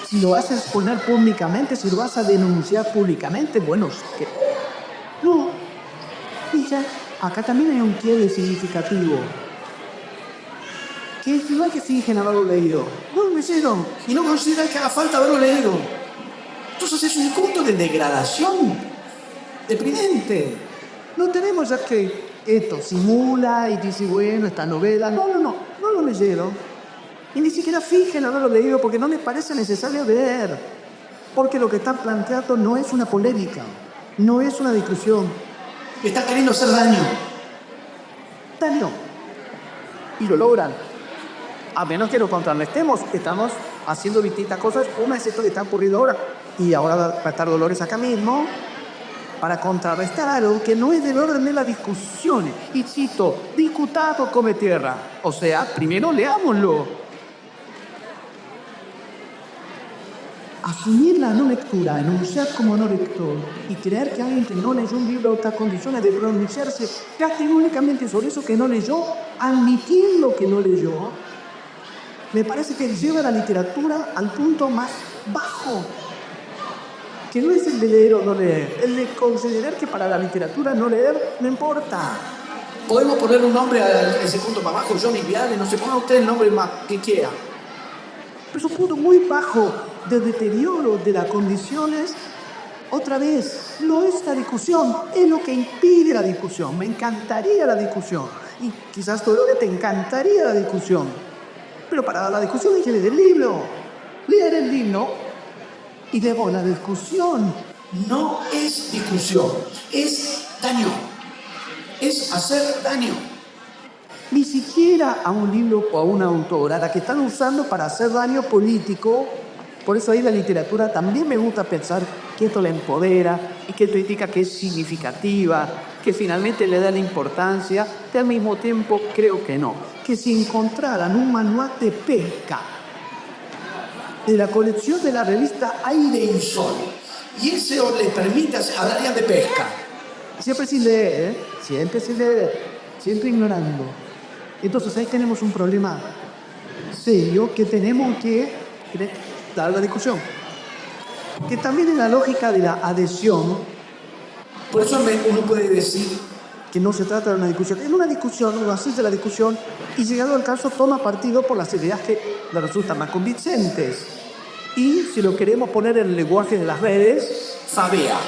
Si lo vas a exponer públicamente, si lo vas a denunciar públicamente, bueno, que no. Y ya, acá también hay un quiebre significativo. Que no hay que fingen haberlo leído. No lo leyeron. Y no consideran que haga falta haberlo leído. Entonces es un punto de degradación deprimente. No tenemos ya que esto simula y dice, bueno, esta novela. No lo leyeron. Y ni siquiera fingen haberlo leído porque no les parece necesario leer. Porque lo que están planteando no es una polémica, no es una discusión. Están queriendo hacer daño. Daño. Y lo logran. A menos que lo contrarrestemos, estamos haciendo distintas cosas. Una es esto que está ocurriendo ahora. Y ahora va a estar Dolores acá mismo para contrarrestar algo que no es del orden de las discusiones. Y cito, discutado come tierra. O sea, primero leámoslo. Asumir la no lectura, enunciar como no lector y creer que alguien que no leyó un libro está en condiciones de pronunciarse categóricamente sobre eso que no leyó, admitiendo que no leyó, me parece que lleva la literatura al punto más bajo, que no es el de leer o no leer, el de considerar que para la literatura no leer no importa. Podemos poner un nombre a ese punto más bajo, Johnny Viale, no se ponga usted el nombre más que quiera. Pero es un punto muy bajo de deterioro de las condiciones. Otra vez, no es la discusión, es lo que impide la discusión. Me encantaría la discusión. Y quizás Dolores te encantaría la discusión. Pero para la discusión hay que leer el libro. Leer el libro. Y luego la discusión no es discusión, es daño. Es hacer daño. Ni siquiera a un libro o a una autora, la que están usando para hacer daño político. Por eso ahí la literatura también me gusta pensar que esto la empodera y que esto indica que es significativa, que finalmente le da la importancia, y al mismo tiempo creo que no. Que si encontraran un manual de pesca de la colección de la revista Aire y Sol, y eso les permite, hablarían de pesca. Siempre sin leer, siempre ignorando. Entonces ahí tenemos un problema serio que tenemos que dar la discusión. Que también es la lógica de la adhesión. Por eso uno puede decir que no se trata de una discusión. En una discusión uno asiste a la discusión y llegado al caso toma partido por las ideas que le resultan más convincentes. Y si lo queremos poner en el lenguaje de las redes, sabía.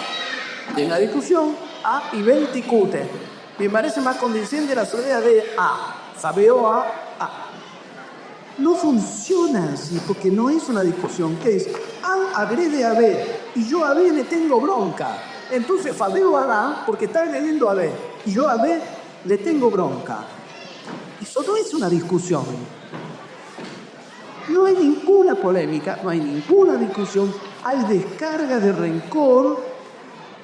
En la discusión, A y B discuten. Me parece más convincente la idea de A. Sabeo A. No funciona así, porque no es una discusión, que es A agrede a B y yo a B le tengo bronca. Entonces fadeo a A porque está agrediendo a B y yo a B le tengo bronca. Eso no es una discusión. No hay ninguna polémica, no hay ninguna discusión. Hay descarga de rencor,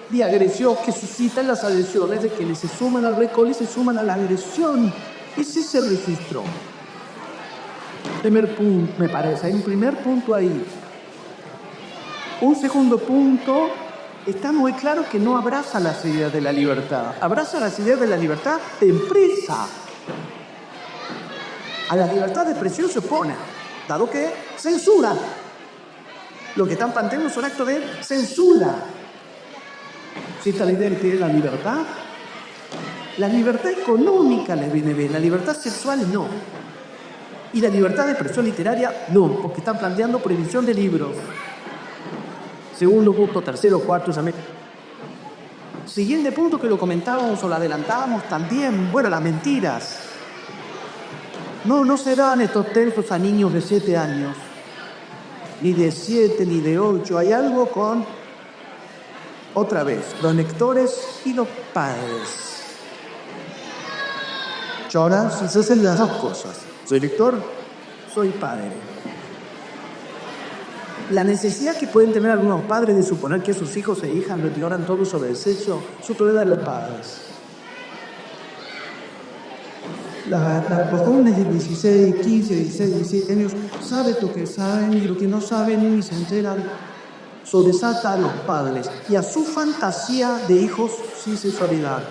de agresión que suscitan las agresiones de quienes se suman al rencor y se suman a la agresión. Ese es el registro. Primer punto, me parece. Hay un primer punto ahí. Un segundo punto, está muy claro que no abraza las ideas de la libertad. Abraza las ideas de la libertad de empresa. A la libertad de expresión se opone, dado que censura. Lo que están planteando es un acto de censura. Si esta idea que es la libertad económica les viene bien, la libertad sexual no. Y la libertad de expresión literaria no, porque están planteando prohibición de libros. Segundo punto, tercero, cuarto, siguiente punto que lo comentábamos o lo adelantábamos también, bueno, las mentiras. No se dan estos textos a niños de 7 años, ni de 7, ni de 8. Hay algo con, otra vez, los lectores y los padres. Yo ahora se hacen las dos cosas. Soy lector, soy padre. La necesidad que pueden tener algunos padres de suponer que sus hijos e hijas lo ignoran todo sobre el sexo, su problema de los padres. Los jóvenes de 16, 15, 16, 17 años saben lo que saben y lo que no saben ni se enteran. Eso desata a los padres y a su fantasía de hijos sin sexualidad.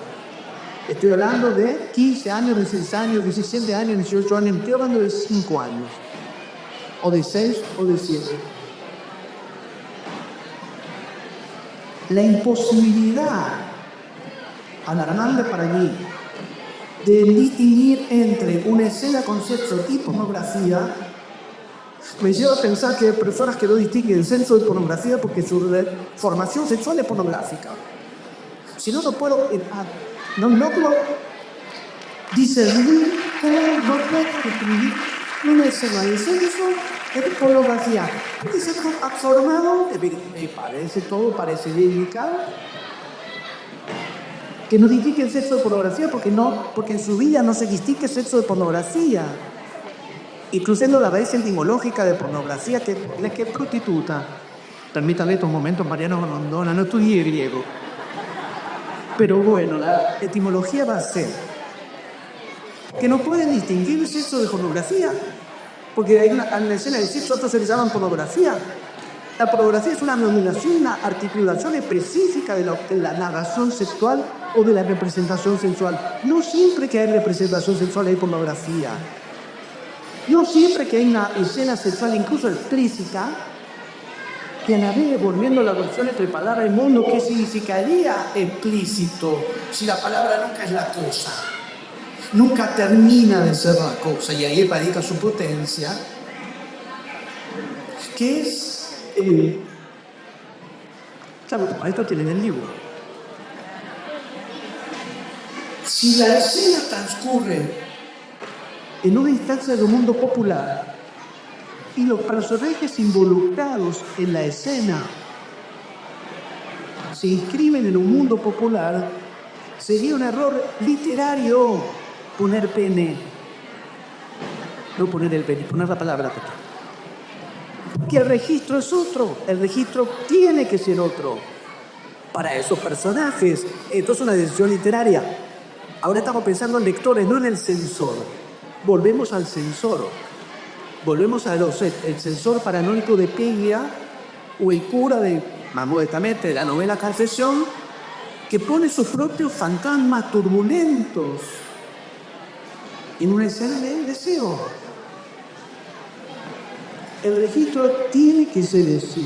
Estoy hablando de 15 años, 16 años, 17 años, 18 años. Estoy hablando de 5 años. O de 6 o de 7. La imposibilidad, alarmante para mí, de distinguir entre una escena con sexo y pornografía, me lleva a pensar que hay personas que no distinguen sexo de pornografía porque su formación sexual es pornográfica. Si no, no puedo discernir cómo no puedo distinguir una escena de sexo de pornografía. Puede ser absorbado, parece delicado. Que no distingue sexo de pornografía porque en su vida no se distingue sexo de pornografía. Incluyendo la raíz etimológica de pornografía, que es prostituta. Permítame estos momentos, Mariano Rondona, no estudié griego. Pero bueno, la etimología va a ser que no pueden distinguir el sexo de pornografía, porque hay una escena de sexo, otros se le llaman pornografía. La pornografía es una denominación, una articulación específica de la narración sexual o de la representación sexual. No siempre que hay representación sexual hay pornografía. No siempre que hay una escena sexual, incluso explícita, que a la vez, volviendo a la versión entre palabra y mundo, ¿qué significaría explícito? Si la palabra nunca es la cosa, nunca termina de ser la cosa, y ahí radica su potencia, que es... claro, esto tiene en el libro. Si la escena transcurre en una instancia del mundo popular y los personajes involucrados en la escena se inscriben en un mundo popular, sería un error literario poner pene. No poner el pene, poner la palabra pene. Porque el registro es otro, el registro tiene que ser otro para esos personajes. Esto es una decisión literaria. Ahora estamos pensando en lectores, no en el censor. Volvemos al censor. Volvemos al el censor paranoico de Peglia o el cura de, más modestamente, de la novela Confesión, que pone sus propios fantasmas turbulentos en una escena de deseo. El registro tiene que ser ese,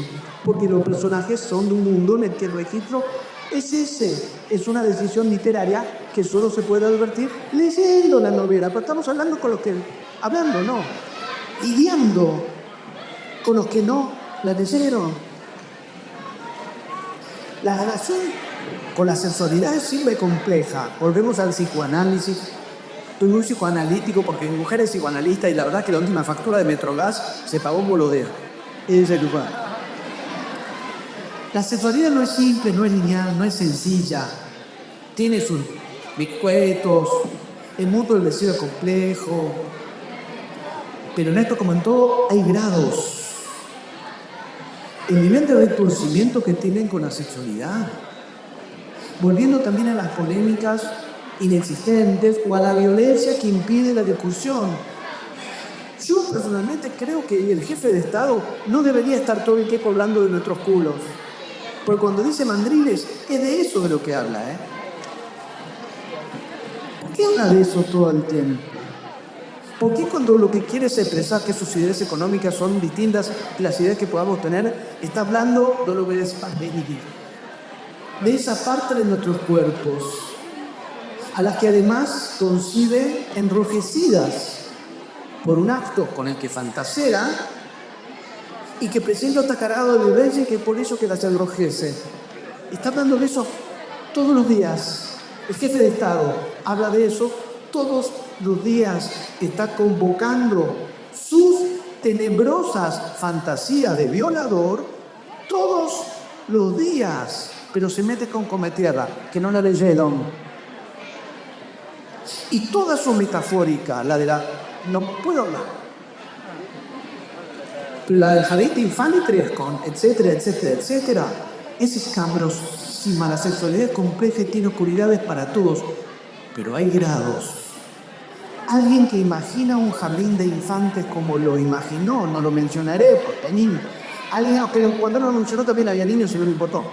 porque los personajes son de un mundo en el que el registro es ese. Es una decisión literaria que solo se puede advertir leyendo la novela. Pero estamos hablando con los que... Hablando, no. Lidiando con los que no la leyeron. La relación con la sexualidad es simple y compleja. Volvemos al psicoanálisis. Estoy muy psicoanalítico porque mi mujer es psicoanalista y la verdad que la última factura de Metrogas se pagó un bolodeo. Ella es igual. La sexualidad no es simple, no es lineal, no es sencilla. Tiene sus biscuitos, el mundo del deseo es complejo. Pero en esto, como en todo, hay grados. El nivel de retorcimiento que tienen con la sexualidad. Volviendo también a las polémicas inexistentes o a la violencia que impide la discusión. Yo personalmente creo que el jefe de Estado no debería estar todo el tiempo hablando de nuestros culos. Porque cuando dice mandriles, es de eso de lo que habla, ¿eh? ¿Por qué habla de eso todo el tiempo? ¿Por qué cuando lo que quiere es expresar que sus ideas económicas son distintas de las ideas que podamos tener, está hablando de lo que es de esa parte de nuestros cuerpos, a las que además concibe enrojecidas por un acto con el que fantasea y que presenta otra cargada de violencia y que por eso que las enrojece. Está hablando de eso todos los días. El jefe de Estado habla de eso todos los días. Está convocando sus tenebrosas fantasías de violador todos los días, pero se mete con Cometierra, que no la leyeron. Y toda su metafórica, la de la... no puedo hablar. La del jardín de infantes, etcétera, etcétera, etcétera, es escabrosísima. La sexualidad es compleja y tiene oscuridades para todos, pero hay grados. Alguien que imagina un jardín de infantes como lo imaginó, no lo mencionaré porque hay niños. Alguien que cuando no lo mencionó también había niños y no le importó.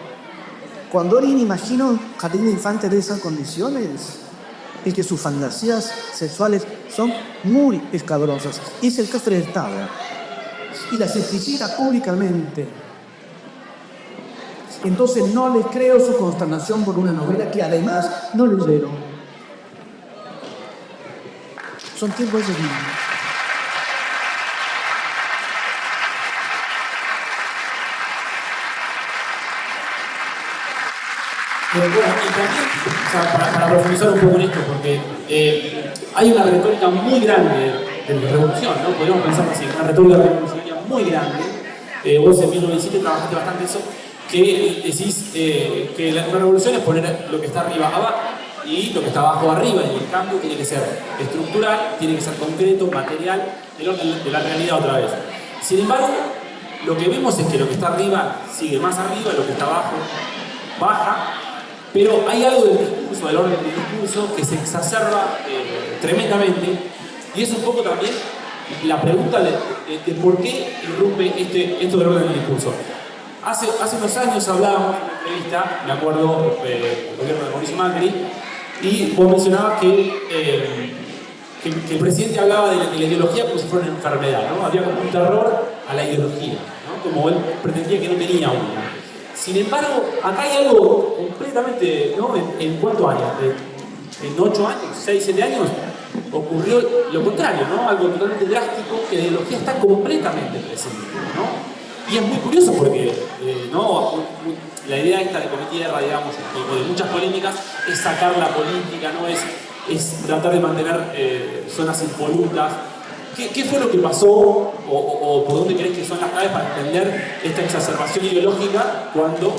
Cuando alguien imagina un jardín de infantes de esas condiciones, es que sus fantasías sexuales son muy escabrosas. Es el jefe del Estado. Y las explicita públicamente. Entonces no les creo su consternación por una novela que además no leyeron. Son tiempos de vida. Bueno, y también, o sea, para profundizar un poco en esto, porque hay una retórica muy grande de revolución, ¿no? Podríamos pensar así, una retórica revolucionaria muy grande. Vos en 1917 trabajaste bastante eso, que decís que una revolución es poner lo que está arriba abajo y lo que está abajo arriba, y el cambio tiene que ser estructural, tiene que ser concreto, material, de la realidad otra vez. Sin embargo, lo que vemos es que lo que está arriba sigue más arriba, lo que está abajo baja. Pero hay algo del discurso, del orden del discurso, que se exacerba tremendamente, y es un poco también la pregunta de por qué irrumpe esto del orden del discurso. Hace unos años hablábamos en una entrevista, me acuerdo, del gobierno de Mauricio Macri, y vos mencionabas que el presidente hablaba de la ideología como si fuera una enfermedad, ¿no? Había como un terror a la ideología, ¿no? Como él pretendía que no tenía una. Sin embargo, acá hay algo completamente, ¿no? ¿En cuántos años? En 8 años, 6, 7 años, ocurrió lo contrario, ¿no? Algo totalmente drástico, que la ideología está completamente presente, ¿no? Y es muy curioso porque, ¿no? La idea esta de Cometierra, digamos, o de muchas polémicas, es sacar la política, ¿no? Es tratar de mantener zonas impolutas. ¿Qué fue lo que pasó o por dónde crees que son las claves para entender esta exacerbación ideológica cuando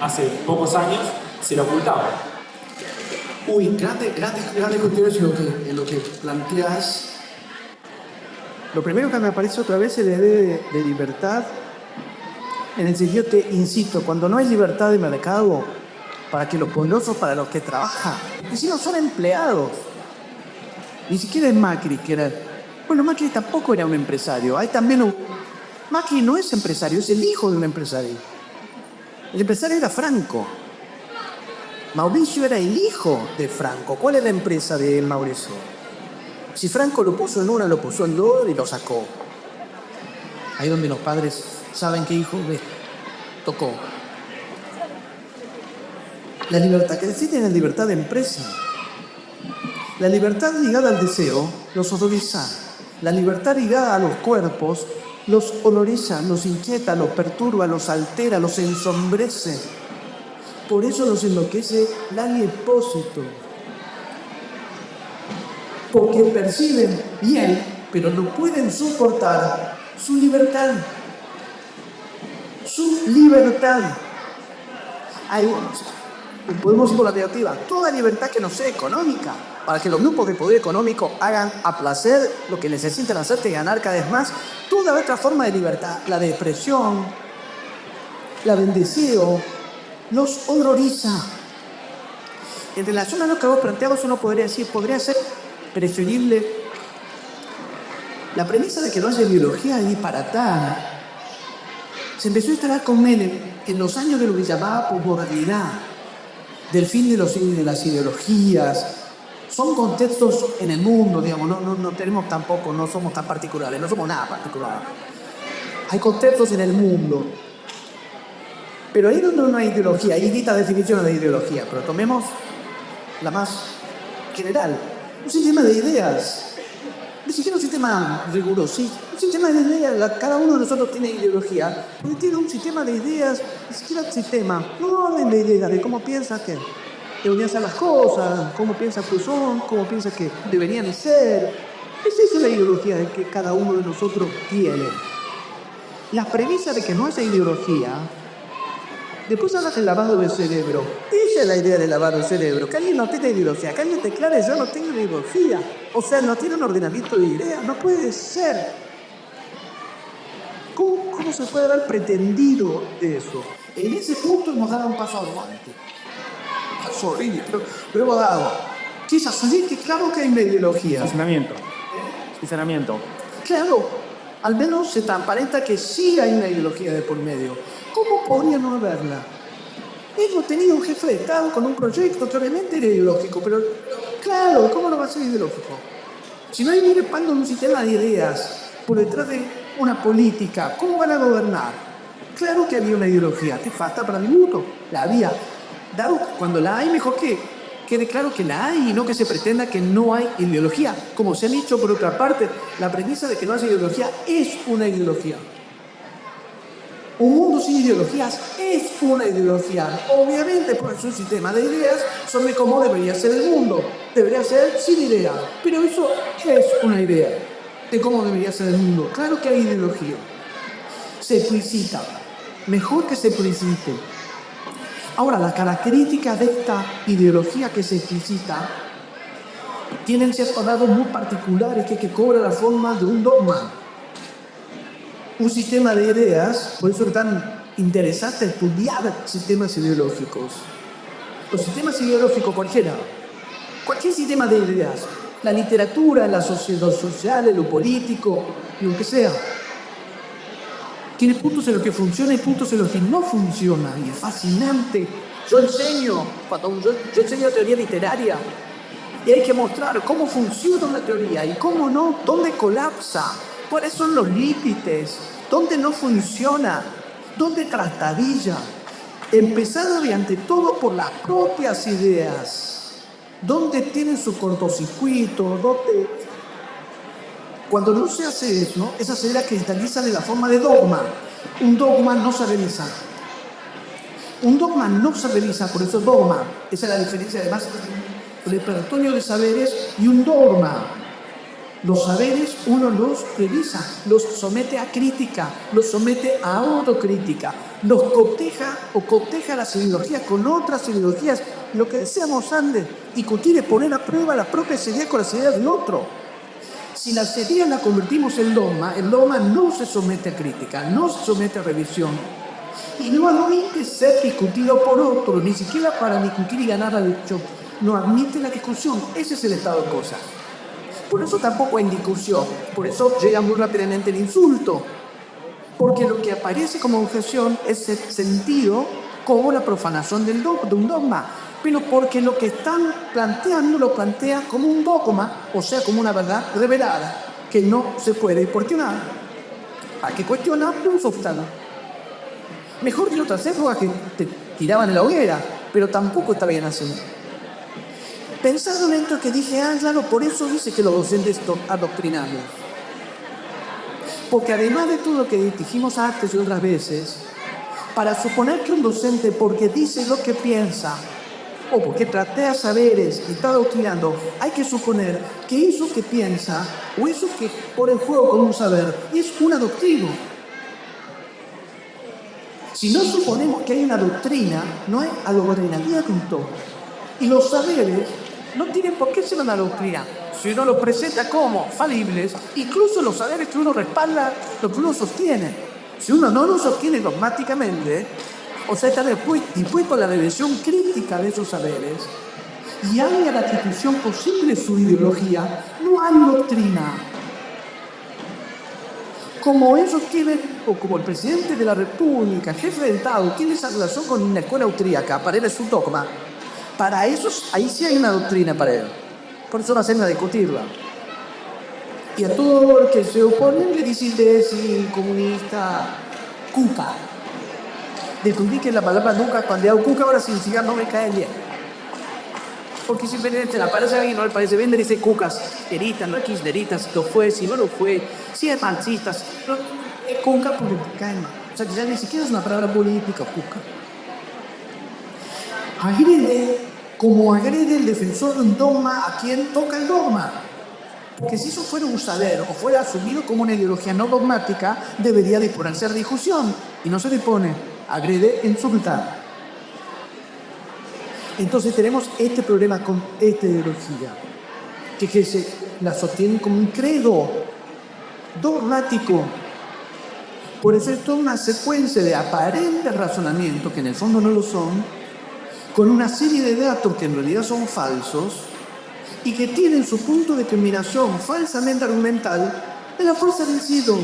hace pocos años se la ocultaba? Uy, grandes cuestiones en lo que planteas. Lo primero que me aparece otra vez es la idea de libertad, en el sentido que, insisto, cuando no hay libertad de mercado para que los poderosos, para los que trabajan, porque si no son empleados. Ni siquiera es Macri, que era... Bueno, Macri tampoco era un empresario. Hay también Macri no es empresario, es el hijo de un empresario. El empresario era Franco. Mauricio era el hijo de Franco. ¿Cuál es la empresa de Mauricio? Si Franco lo puso en una, lo puso en dos y lo sacó. Ahí donde los padres saben qué hijo tocó. La libertad que deciden es libertad de empresa. La libertad ligada al deseo los odoriza. La libertad ligada a los cuerpos los oloriza, los inquieta, los perturba, los altera, los ensombrece. Por eso los enloquece Lali Espósito. porque perciben bien, pero no pueden soportar su libertad. Su libertad. Podemos ir por la negativa. Toda libertad que no sea económica, para que los grupos de poder económico hagan a placer lo que necesitan hacerte ganar cada vez más. Toda otra forma de libertad, la de expresión, la del deseo, nos horroriza. En relación a lo que vos planteabas, uno podría decir, podría ser preferible la premisa de que no haya ideología es disparatada. Se empezó a instalar con Menem en los años de lo que llamaba posmodernidad, del fin de las ideologías. Son contextos en el mundo, digamos, no tenemos tampoco, no somos tan particulares, no somos nada particulares. Hay contextos en el mundo. Pero ahí donde no hay ideología, hay distintas definiciones de ideología, pero tomemos la más general, un sistema de ideas. Ni siquiera un sistema riguroso, un sistema de ideas. Cada uno de nosotros tiene ideología, porque tiene un sistema de ideas, ni siquiera un sistema, no hablen de ideas, de cómo piensa que deberían ser las cosas, cómo piensa que son, cómo piensa que deberían ser. Esa es la ideología que cada uno de nosotros tiene. La premisa de que no haya ideología, después hablas del lavado del cerebro. Esa es la idea del lavado del cerebro, que alguien no tiene ideología, que alguien declare yo no tengo ideología. O sea, no tiene un ordenamiento de ideas, no puede ser. ¿Cómo se puede haber pretendido eso? En ese punto hemos dado un paso adelante. Es horrible, pero lo hemos dado. Quizás salir que claro que hay una ideología. Sinceramiento. Claro, al menos se transparenta que sí hay una ideología de por medio. ¿Cómo podría no haberla? Hemos tenido un jefe de Estado con un proyecto que obviamente era ideológico, pero claro, ¿cómo no va a ser ideológico? Si no hay ni respaldo en un sistema de ideas por detrás de una política, ¿cómo van a gobernar? Claro que había una ideología, te falta para mi gusto, la había. Dado cuando la hay, mejor que quede claro que la hay y no que se pretenda que no hay ideología. Como se han dicho por otra parte, la premisa de que no haya ideología es una ideología. Un mundo sin ideologías es una ideología. Obviamente, por eso un sistema de ideas sobre cómo debería ser el mundo. Debería ser sin ideas. Pero eso es una idea de cómo debería ser el mundo. Claro que hay ideología. Se explicita. Mejor que se explicite. Ahora, las características de esta ideología que se explicita tienen ciertos dados muy particulares que cobra la forma de un dogma. Un sistema de ideas, por eso es tan interesante estudiar sistemas ideológicos. Los sistemas ideológicos cualquier sistema de ideas, la literatura, la sociedad social, lo político, lo que sea, tiene puntos en los que funciona y puntos en los que no funciona, y es fascinante. Yo enseño teoría literaria, y hay que mostrar cómo funciona una teoría y cómo no, dónde colapsa. ¿Cuáles son los límites? ¿Dónde no funciona? ¿Dónde trastabilla? Empezando de ante todo por las propias ideas. ¿Dónde tienen su cortocircuito? ¿Dónde? Cuando no se hace eso, esas ideas cristalizan en la forma de dogma. Un dogma no se revisa. Un dogma no se revisa, por eso es dogma. Esa es la diferencia además entre el repertorio de saberes y un dogma. Los saberes uno los revisa, los somete a crítica, los somete a autocrítica, los coteja las ideologías con otras ideologías. Lo que deseamos antes, discutir es poner a prueba las propias ideas con las ideas del otro. Si las ideas las convertimos en dogma, el dogma no se somete a crítica, no se somete a revisión. Y no admite ser discutido por otro, ni siquiera para discutir y ganar al hecho. No admite la discusión, ese es el estado de cosas. Por eso tampoco hay discusión, por eso llega muy rápidamente el insulto, porque lo que aparece como objeción es el sentido como la profanación de un dogma, pero porque lo que están planteando lo plantean como un dogma, o sea, como una verdad revelada, que no se puede cuestionar. Hay que cuestionar un substado. Mejor que otras épocas que te tiraban en la hoguera, pero tampoco está bien así. Pensando en esto que dije, claro, por eso dice que los docentes adoctrinamos. Porque además de todo lo que dijimos antes y otras veces, para suponer que un docente, porque dice lo que piensa, o porque tratea saberes y está adoctrinando, hay que suponer que eso que piensa o eso que pone en juego con un saber es una doctrina. Si no suponemos que hay una doctrina, no hay adoctrinamiento. Y los saberes no tienen por qué ser una doctrina. Si uno los presenta como falibles, incluso los saberes que uno respalda, lo que uno sostiene. Si uno no lo sostiene dogmáticamente, o sea, está dispuesto a la revisión crítica de esos saberes, y hay a la atribución posible de su ideología, no hay doctrina. Como ellos tienen, o como el presidente de la República, jefe de Estado, tiene esa relación con una escuela austríaca, para él es un dogma. Para esos, ahí sí hay una doctrina para él. Por eso no hacen a discutirla. Y a todo el que se opone le dicen de comunista cuca. Descubrí que la palabra nunca, cuando hago cuca, ahora significa no me cae bien. Porque simplemente le aparece a alguien, no le parece bien, le dice cucas, heritas, no es kirchneritas, si lo fue, si no lo fue, si es marxistas, no, es cuca porque te cae mal. O sea que ya ni siquiera es una palabra política, cuca. Agrede como agrede el defensor de un dogma a quien toca el dogma. Porque si eso fuera un saber o fuera asumido como una ideología no dogmática, debería de ponerse a discusión. Y no se dispone, agrede, insulta. Entonces tenemos este problema con esta ideología, que se la sostiene como un credo dogmático. Por eso es toda una secuencia de aparentes razonamientos, que en el fondo no lo son, con una serie de datos que en realidad son falsos y que tienen su punto de culminación falsamente argumental en la fuerza del cielo.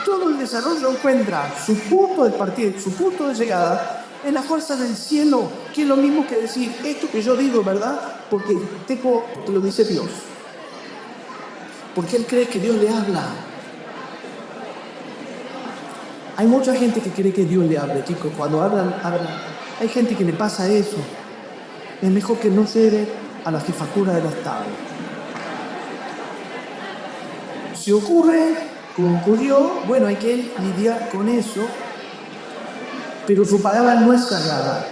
Todo el desarrollo encuentra su punto de partida, su punto de llegada en la fuerza del cielo, que es lo mismo que decir esto que yo digo, ¿verdad? Porque te lo dice Dios. Porque él cree que Dios le habla. Hay mucha gente que cree que Dios le habla, chicos. Cuando hablan. Hay gente que le pasa eso. Es mejor que no cede a la jefatura del Estado. Si ocurre, como ocurrió, bueno, hay que lidiar con eso, pero su palabra no es sagrada.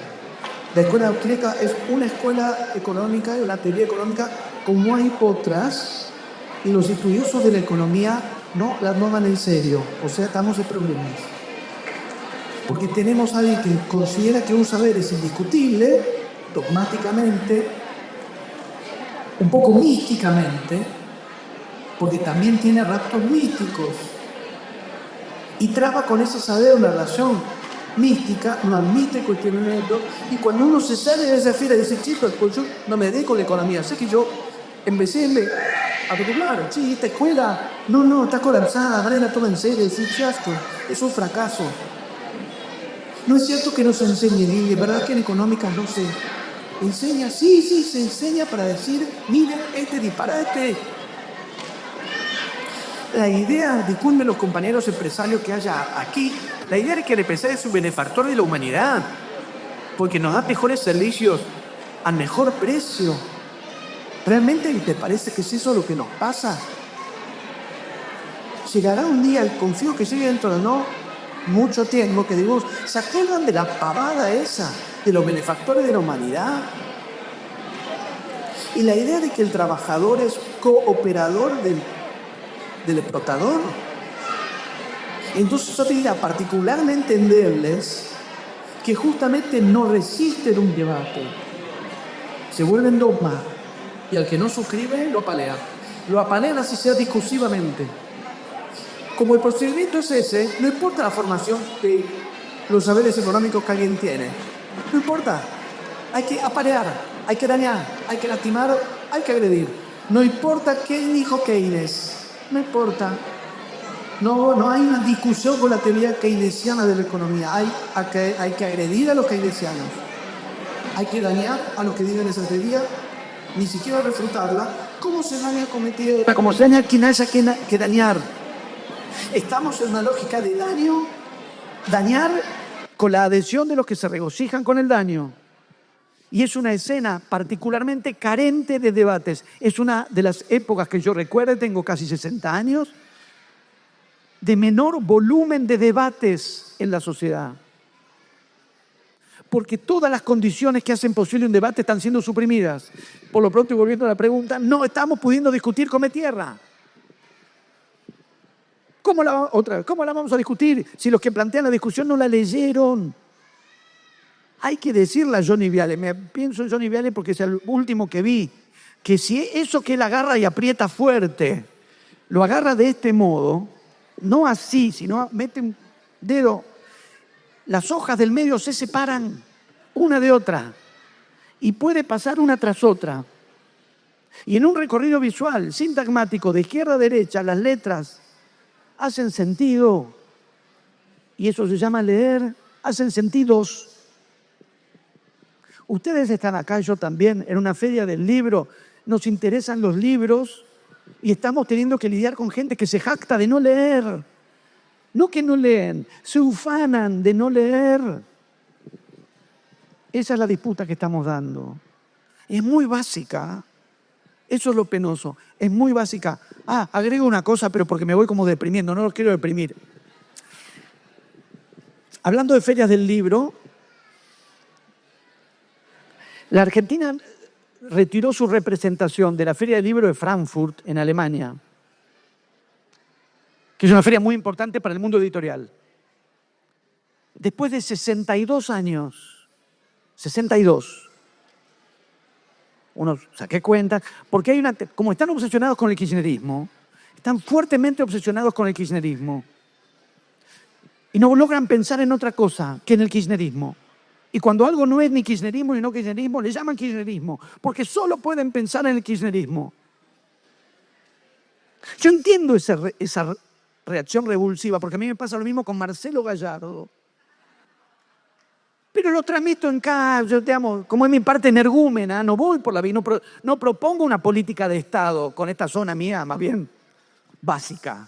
La escuela austríaca es una escuela económica y una teoría económica como hay otras, y los estudiosos de la economía no la toman en serio. O sea, estamos en problemas. Porque tenemos a alguien que considera que un saber es indiscutible, dogmáticamente, un poco místicamente, porque también tiene raptos místicos, y traba con ese saber una relación mística, no admite cuestionamiento, y cuando uno se sale de esa fila dice, chicos, pues yo no me dedico a la economía, sé que yo empecé a preocupar, sí, esta escuela, no, está colapsada, nadie la toma en serio, es un fiasco, es un fracaso. No es cierto que no se enseñe, y de verdad que en económica no se enseña, sí, se enseña para decir, miren, este disparate. La idea, disculpen los compañeros empresarios que haya aquí, la idea es que el empresario es un benefactor de la humanidad, porque nos da mejores servicios al mejor precio. ¿Realmente te parece que es eso lo que nos pasa? Llegará un día, confío que llegue dentro de mucho tiempo, que digo, ¿se acuerdan de la pavada esa? De los benefactores de la humanidad. Y la idea de que el trabajador es cooperador del explotador. Entonces yo te diría particularmente entenderles que justamente no resisten un debate. Se vuelven dogma. Y al que no suscribe, lo apalea. Lo apalean así sea discursivamente. Como el procedimiento es ese, no importa la formación de los saberes económicos que alguien tiene. No importa. Hay que apalear, hay que dañar, hay que lastimar, hay que agredir. No importa qué dijo Keynes. No importa. No hay una discusión con la teoría keynesiana de la economía. Hay que agredir a los keynesianos. Hay que dañar a los que digan esa teoría, ni siquiera refutarla. ¿Cómo se daña cometido? Como se daña quien haya que dañar. Estamos en una lógica de dañar con la adhesión de los que se regocijan con el daño. Y es una escena particularmente carente de debates. Es una de las épocas que yo recuerdo, tengo casi 60 años, de menor volumen de debates en la sociedad. porque todas las condiciones que hacen posible un debate están siendo suprimidas. Por lo pronto, y volviendo a la pregunta, no estamos pudiendo discutir come tierra. ¿Cómo la vamos a discutir si los que plantean la discusión no la leyeron? Hay que decirle a Johnny Viale, pienso en Johnny Viale porque es el último que vi, que si eso que él agarra y aprieta fuerte, lo agarra de este modo, no así, sino mete un dedo, las hojas del medio se separan una de otra y puede pasar una tras otra. Y en un recorrido visual, sintagmático, de izquierda a derecha, las letras hacen sentido. Y eso se llama leer, hacen sentidos. Ustedes están acá, yo también, en una feria del libro. Nos interesan los libros y estamos teniendo que lidiar con gente que se jacta de no leer. No que no leen, se ufanan de no leer. Esa es la disputa que estamos dando. Es muy básica. Eso es lo penoso. Es muy básica. Agrego una cosa, pero porque me voy como deprimiendo. No los quiero deprimir. Hablando de ferias del libro, la Argentina retiró su representación de la Feria del Libro de Frankfurt, en Alemania, que es una feria muy importante para el mundo editorial. Después de 62 años, 62, saqué cuentas, porque como están obsesionados con el kirchnerismo, están fuertemente obsesionados con el kirchnerismo, y no logran pensar en otra cosa que en el kirchnerismo. Y cuando algo no es ni kirchnerismo ni no kirchnerismo, le llaman kirchnerismo, porque solo pueden pensar en el kirchnerismo. Yo entiendo esa reacción revulsiva, porque a mí me pasa lo mismo con Marcelo Gallardo. Pero lo transmito en casa, yo te amo, como es mi parte energúmena, no voy por la vida, no propongo una política de Estado con esta zona mía, más bien básica.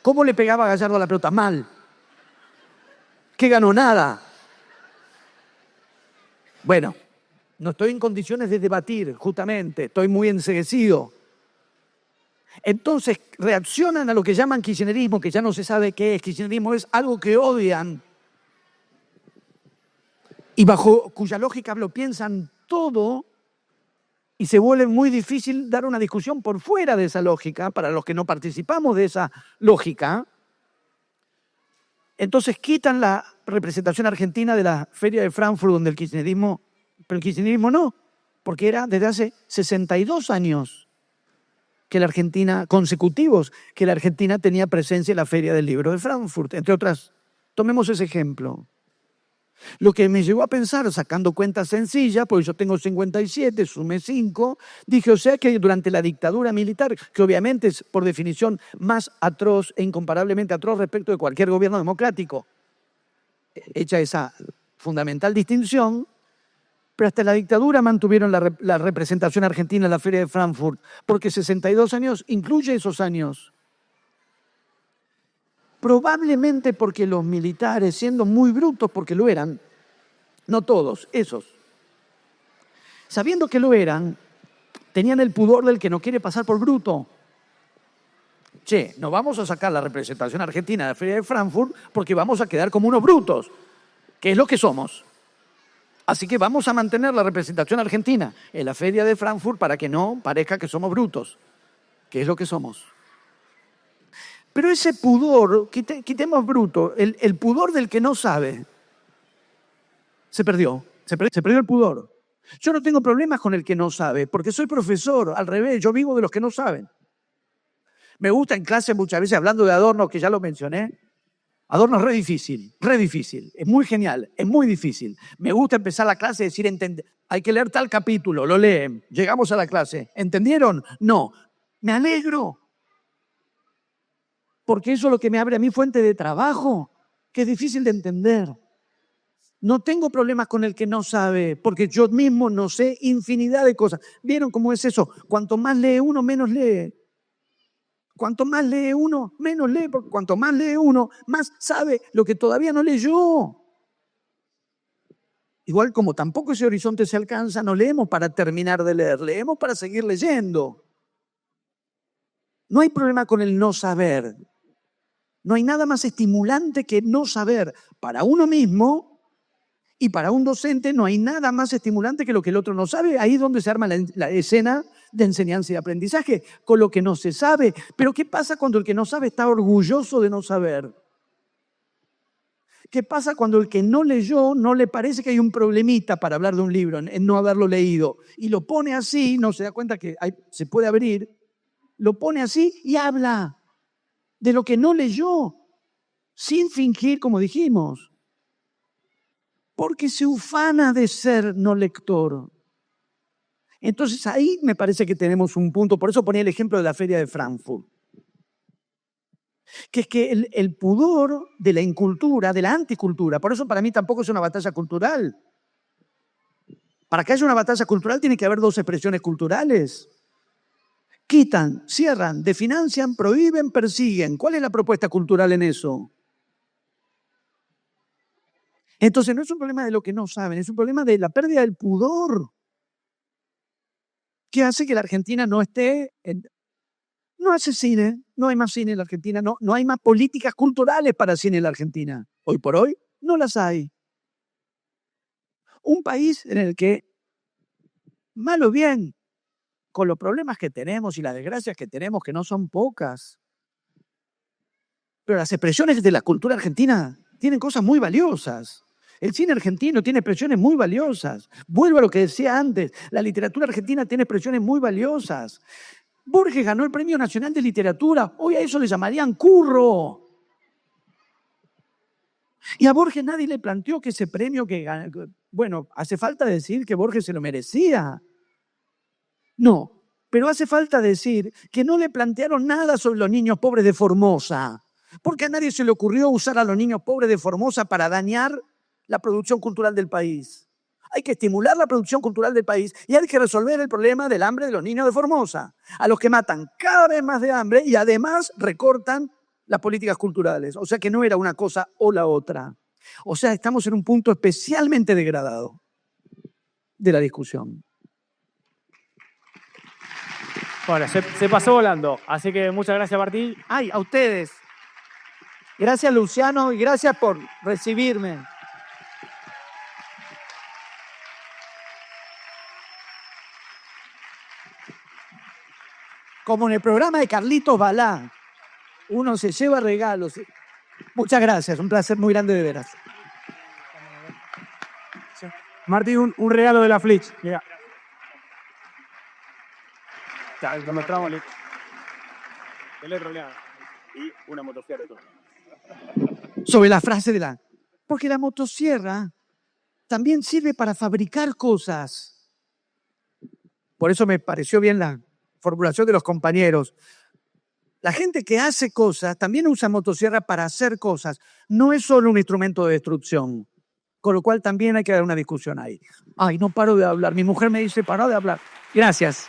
¿Cómo le pegaba a Gallardo a la pelota? Mal. ¿Qué ganó? Nada. Bueno, no estoy en condiciones de debatir, justamente, estoy muy enceguecido. Entonces reaccionan a lo que llaman kirchnerismo, que ya no se sabe qué es. Kirchnerismo es algo que odian y bajo cuya lógica lo piensan todo y se vuelve muy difícil dar una discusión por fuera de esa lógica, para los que no participamos de esa lógica. Entonces quitan la representación argentina de la Feria de Frankfurt, donde el kirchnerismo, pero el kirchnerismo no, porque era desde hace 62 años que la Argentina, consecutivos, que la Argentina tenía presencia en la Feria del Libro de Frankfurt, entre otras. Tomemos ese ejemplo. Lo que me llevó a pensar, sacando cuentas sencillas, porque yo tengo 57, sumé 5, dije, o sea que durante la dictadura militar, que obviamente es por definición más atroz e incomparablemente atroz respecto de cualquier gobierno democrático, hecha esa fundamental distinción, pero hasta la dictadura mantuvieron la representación argentina en la Feria de Frankfurt, porque 62 años incluye esos años. Probablemente porque los militares, siendo muy brutos, porque lo eran, no todos, esos, sabiendo que lo eran, tenían el pudor del que no quiere pasar por bruto. Che, no vamos a sacar la representación argentina de la Feria de Frankfurt porque vamos a quedar como unos brutos, que es lo que somos. Así que vamos a mantener la representación argentina en la Feria de Frankfurt para que no parezca que somos brutos, que es lo que somos. Pero ese pudor, quitemos bruto, el pudor del que no sabe, se perdió el pudor. Yo no tengo problemas con el que no sabe, porque soy profesor, al revés, yo vivo de los que no saben. Me gusta en clase muchas veces, hablando de Adorno, que ya lo mencioné, Adorno es re difícil, es muy genial, es muy difícil. Me gusta empezar la clase y decir, hay que leer tal capítulo, lo leen, llegamos a la clase, ¿entendieron? No, me alegro. Porque eso es lo que me abre a mí fuente de trabajo, que es difícil de entender. No tengo problemas con el que no sabe, porque yo mismo no sé infinidad de cosas. ¿Vieron cómo es eso? Cuanto más lee uno, menos lee. Cuanto más lee uno, menos lee, porque cuanto más lee uno, más sabe lo que todavía no leyó. Igual como tampoco ese horizonte se alcanza, no leemos para terminar de leer, leemos para seguir leyendo. No hay problema con el no saber. No hay nada más estimulante que no saber. Para uno mismo y para un docente no hay nada más estimulante que lo que el otro no sabe. Ahí es donde se arma la escena de enseñanza y aprendizaje, con lo que no se sabe. Pero ¿qué pasa cuando el que no sabe está orgulloso de no saber? ¿Qué pasa cuando el que no leyó no le parece que hay un problemita para hablar de un libro, en no haberlo leído? Y lo pone así, no se da cuenta que se puede abrir, lo pone así y habla de lo que no leyó, sin fingir, como dijimos. Porque se ufana de ser no lector. Entonces ahí me parece que tenemos un punto. Por eso ponía el ejemplo de la Feria de Frankfurt. Que es que el pudor de la incultura, de la anticultura, por eso para mí tampoco es una batalla cultural. Para que haya una batalla cultural tiene que haber dos expresiones culturales. Quitan, cierran, definancian, prohíben, persiguen. ¿Cuál es la propuesta cultural en eso? Entonces no es un problema de lo que no saben, es un problema de la pérdida del pudor que hace que la Argentina no esté... No hace cine, no hay más cine en la Argentina, no hay más políticas culturales para cine en la Argentina. Hoy por hoy no las hay. Un país en el que, mal o bien, con los problemas que tenemos y las desgracias que tenemos, que no son pocas, pero las expresiones de la cultura argentina tienen cosas muy valiosas. El cine argentino tiene expresiones muy valiosas. Vuelvo a lo que decía antes, la literatura argentina tiene expresiones muy valiosas. Borges ganó el Premio Nacional de Literatura. Hoy a eso le llamarían curro. Y a Borges nadie le planteó que ese premio que ganó... Bueno, hace falta decir que Borges se lo merecía. No, pero hace falta decir que no le plantearon nada sobre los niños pobres de Formosa. Porque a nadie se le ocurrió usar a los niños pobres de Formosa para dañar la producción cultural del país. Hay que estimular la producción cultural del país y hay que resolver el problema del hambre de los niños de Formosa, a los que matan cada vez más de hambre y además recortan las políticas culturales. O sea que no era una cosa o la otra. O sea, estamos en un punto especialmente degradado de la discusión. Bueno, se pasó volando, así que muchas gracias, Martín. Ay, a ustedes. Gracias, Luciano, y gracias por recibirme. Como en el programa de Carlitos Balá, uno se lleva regalos. Muchas gracias, un placer muy grande de veras. Martín, un regalo de la Flitch. Mira. Ya, lo mostramos. El otro lado. Y una motosierra. Sobre la frase de la... Porque la motosierra también sirve para fabricar cosas. Por eso me pareció bien la formulación de los compañeros. La gente que hace cosas también usa motosierra para hacer cosas. No es solo un instrumento de destrucción. Con lo cual también hay que dar una discusión ahí. Ay, no paro de hablar. Mi mujer me dice, pará de hablar. Gracias.